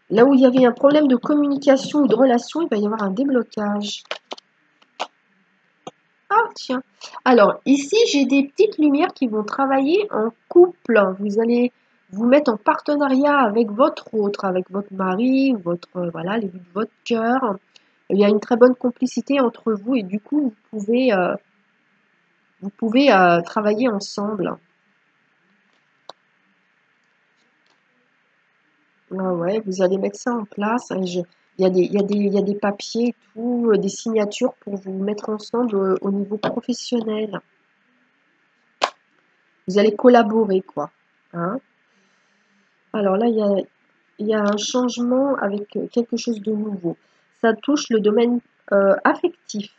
Là où il y avait un problème de communication ou de relation, il va y avoir un déblocage. Ah, tiens. Alors, ici, j'ai des petites lumières qui vont travailler en couple. Vous allez vous mettre en partenariat avec votre autre, avec votre mari, ou voilà, les vues de votre cœur. Il y a une très bonne complicité entre vous et du coup, vous pouvez travailler ensemble. Ah ouais, vous allez mettre ça en place, hein. Il y a des papiers et tout, des signatures pour vous mettre ensemble au niveau professionnel. Vous allez collaborer, quoi, hein. Alors là, il y a un changement avec quelque chose de nouveau. Ça touche le domaine affectif.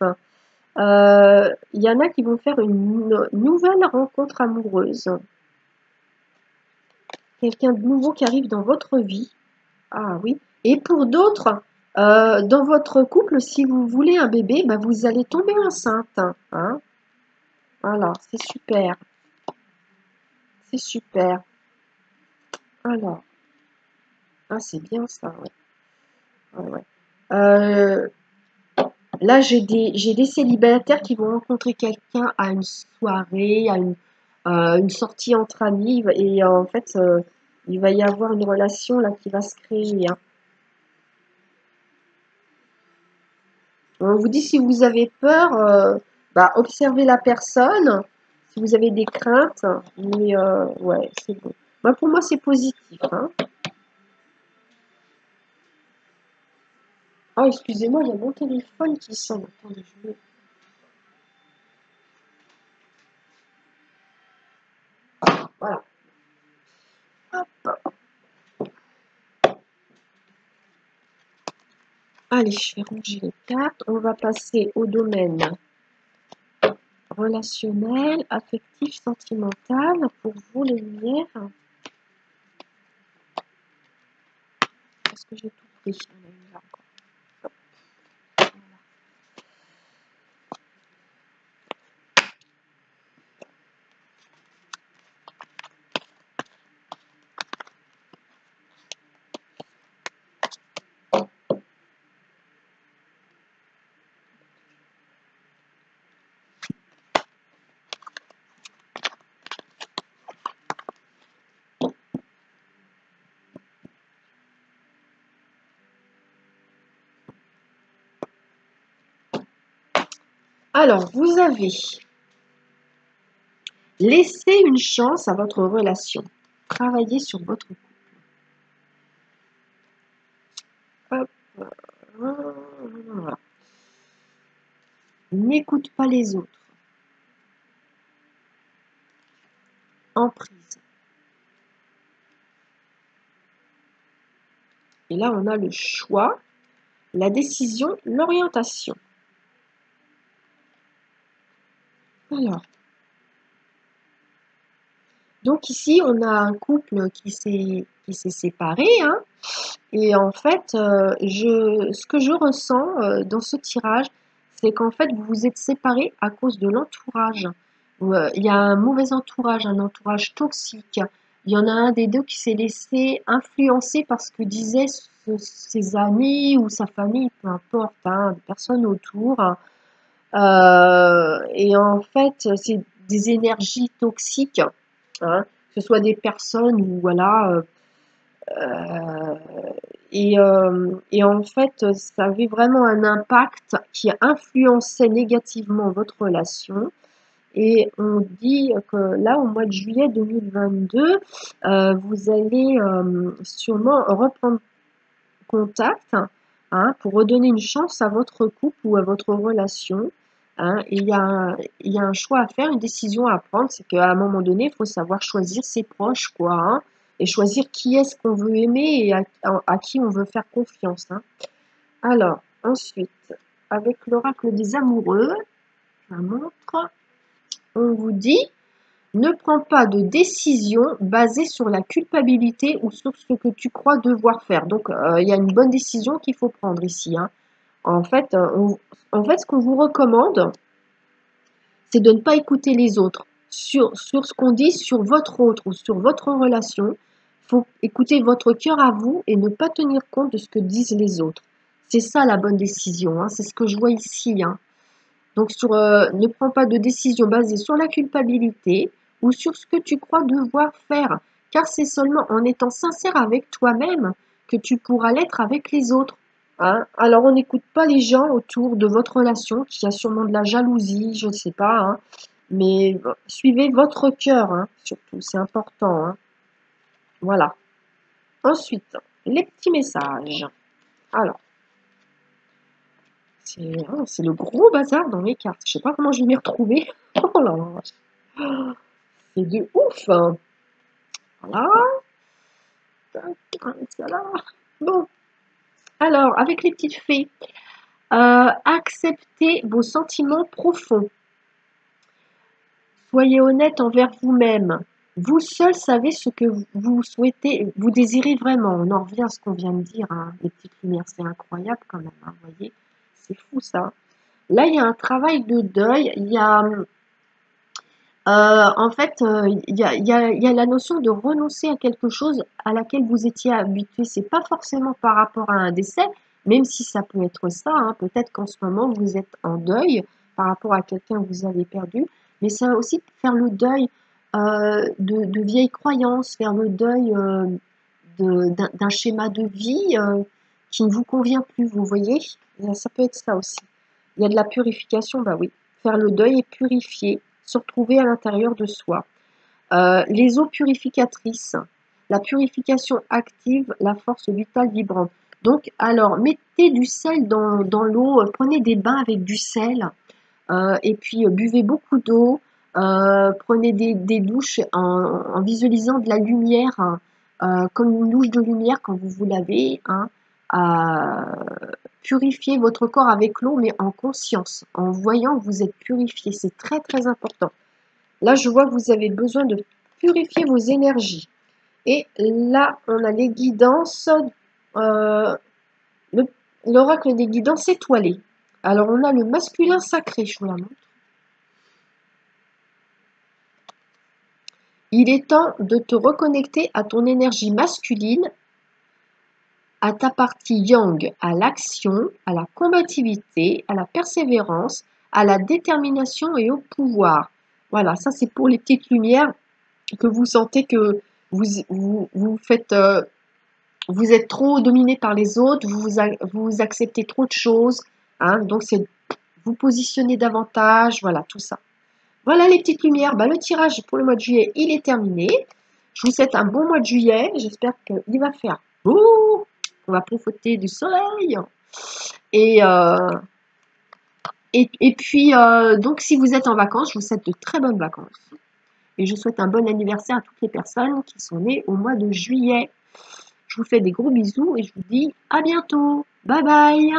Il y en a qui vont faire une nouvelle rencontre amoureuse. Quelqu'un de nouveau qui arrive dans votre vie. Ah oui. Et pour d'autres, dans votre couple, si vous voulez un bébé, bah, vous allez tomber enceinte. Hein. Voilà, c'est super. C'est super. Alors, ah, c'est bien ça, ouais. Ouais, ouais. Euh, Là, j'ai des célibataires qui vont rencontrer quelqu'un à une soirée, à une sortie entre amis, et en fait, il va y avoir une relation là qui va se créer. Hein. On vous dit si vous avez peur, bah, observez la personne, si vous avez des craintes, mais ouais, c'est bon. Moi, pour moi, c'est positif. Hein. Ah, excusez-moi, il y a mon téléphone qui sonne. Attendez, je vais... Voilà. Hop. Allez, je vais ranger les cartes. On va passer au domaine relationnel, affectif, sentimental. Pour vous, les lumières. Est-ce que j'ai tout pris? On a eu là encore. Hop, voilà. Alors, vous avez laissé une chance à votre relation. Travaillez sur votre couple. Hop. Voilà. N'écoute pas les autres. Emprise. Et là, on a le choix, la décision, l'orientation. Alors, donc ici, on a un couple qui s'est séparé, hein, et en fait, ce que je ressens dans ce tirage, c'est qu'en fait, vous vous êtes séparés à cause de l'entourage. Il y a un mauvais entourage, un entourage toxique. Il y en a un des deux qui s'est laissé influencer par ce que disaient ses amis ou sa famille, peu importe, hein, des personnes autour. Et en fait, c'est des énergies toxiques, hein, que ce soit des personnes ou voilà. Euh, et en fait, ça avait vraiment un impact qui influençait négativement votre relation. Et on dit que là, au mois de juillet 2022, vous allez sûrement reprendre contact, hein, pour redonner une chance à votre couple ou à votre relation. Hein. Et il y a un choix à faire, une décision à prendre. C'est qu'à un moment donné, il faut savoir choisir ses proches, quoi. Hein, et choisir qui est-ce qu'on veut aimer et à qui on veut faire confiance. Hein. Alors, ensuite, avec l'oracle des amoureux, je la montre, on vous dit ne prends pas de décision basée sur la culpabilité ou sur ce que tu crois devoir faire. Donc, il y a une bonne décision qu'il faut prendre ici. Hein. En fait, ce qu'on vous recommande, c'est de ne pas écouter les autres sur ce qu'on dit sur votre autre ou sur votre relation. Il faut écouter votre cœur à vous et ne pas tenir compte de ce que disent les autres. C'est ça la bonne décision. Hein. C'est ce que je vois ici. Hein. Donc, ne prends pas de décision basée sur la culpabilité ou sur ce que tu crois devoir faire, car c'est seulement en étant sincère avec toi-même que tu pourras l'être avec les autres. Hein. Alors, on n'écoute pas les gens autour de votre relation, qui a sûrement de la jalousie, je ne sais pas, hein, mais suivez votre cœur, hein, surtout, c'est important. Hein. Voilà. Ensuite, les petits messages. Alors, c'est le gros bazar dans mes cartes. Je sais pas comment je vais m'y retrouver. Oh là là, c'est de ouf. Hein. Voilà. Voilà. Bon. Alors, avec les petites fées. Acceptez vos sentiments profonds. Soyez honnête envers vous-même. Vous seul savez ce que vous souhaitez, vous désirez vraiment. On en revient à ce qu'on vient de dire, hein, les petites lumières, c'est incroyable quand même, hein, vous voyez, c'est fou ça. Là, il y a un travail de deuil, il y a, en fait, il y a la notion de renoncer à quelque chose à laquelle vous étiez habitué. C'est pas forcément par rapport à un décès, même si ça peut être ça, hein. Peut-être qu'en ce moment, vous êtes en deuil par rapport à quelqu'un que vous avez perdu, mais c'est aussi faire le deuil de vieilles croyances, faire le deuil d'un schéma de vie qui ne vous convient plus, vous voyez? Ça peut être ça aussi. Il y a de la purification, bah oui. Faire le deuil et purifier, se retrouver à l'intérieur de soi. Les eaux purificatrices, la purification active, la force vitale vibrante. Donc, alors, mettez du sel dans l'eau, prenez des bains avec du sel, et puis buvez beaucoup d'eau, prenez des douches en visualisant de la lumière, comme une douche de lumière quand vous vous lavez, hein, purifiez votre corps avec l'eau, mais en conscience, en voyant que vous êtes purifié. C'est très très important. Là, je vois que vous avez besoin de purifier vos énergies. Et là, on a les guidances, euh, l'oracle des guidances étoilées. Alors, on a le masculin sacré, je vous la montre. Il est temps de te reconnecter à ton énergie masculine, à ta partie yang, à l'action, à la combativité, à la persévérance, à la détermination et au pouvoir. Voilà, ça c'est pour les petites lumières que vous sentez que vous faites, vous êtes trop dominé par les autres, vous acceptez trop de choses, hein, donc c'est vous positionner davantage, voilà, tout ça. Voilà les petites lumières, bah, le tirage pour le mois de juillet, il est terminé. Je vous souhaite un bon mois de juillet, j'espère qu'il va faire beau, on va profiter du soleil. Et, et puis, donc si vous êtes en vacances, je vous souhaite de très bonnes vacances. Et je souhaite un bon anniversaire à toutes les personnes qui sont nées au mois de juillet. Je vous fais des gros bisous et je vous dis à bientôt. Bye bye.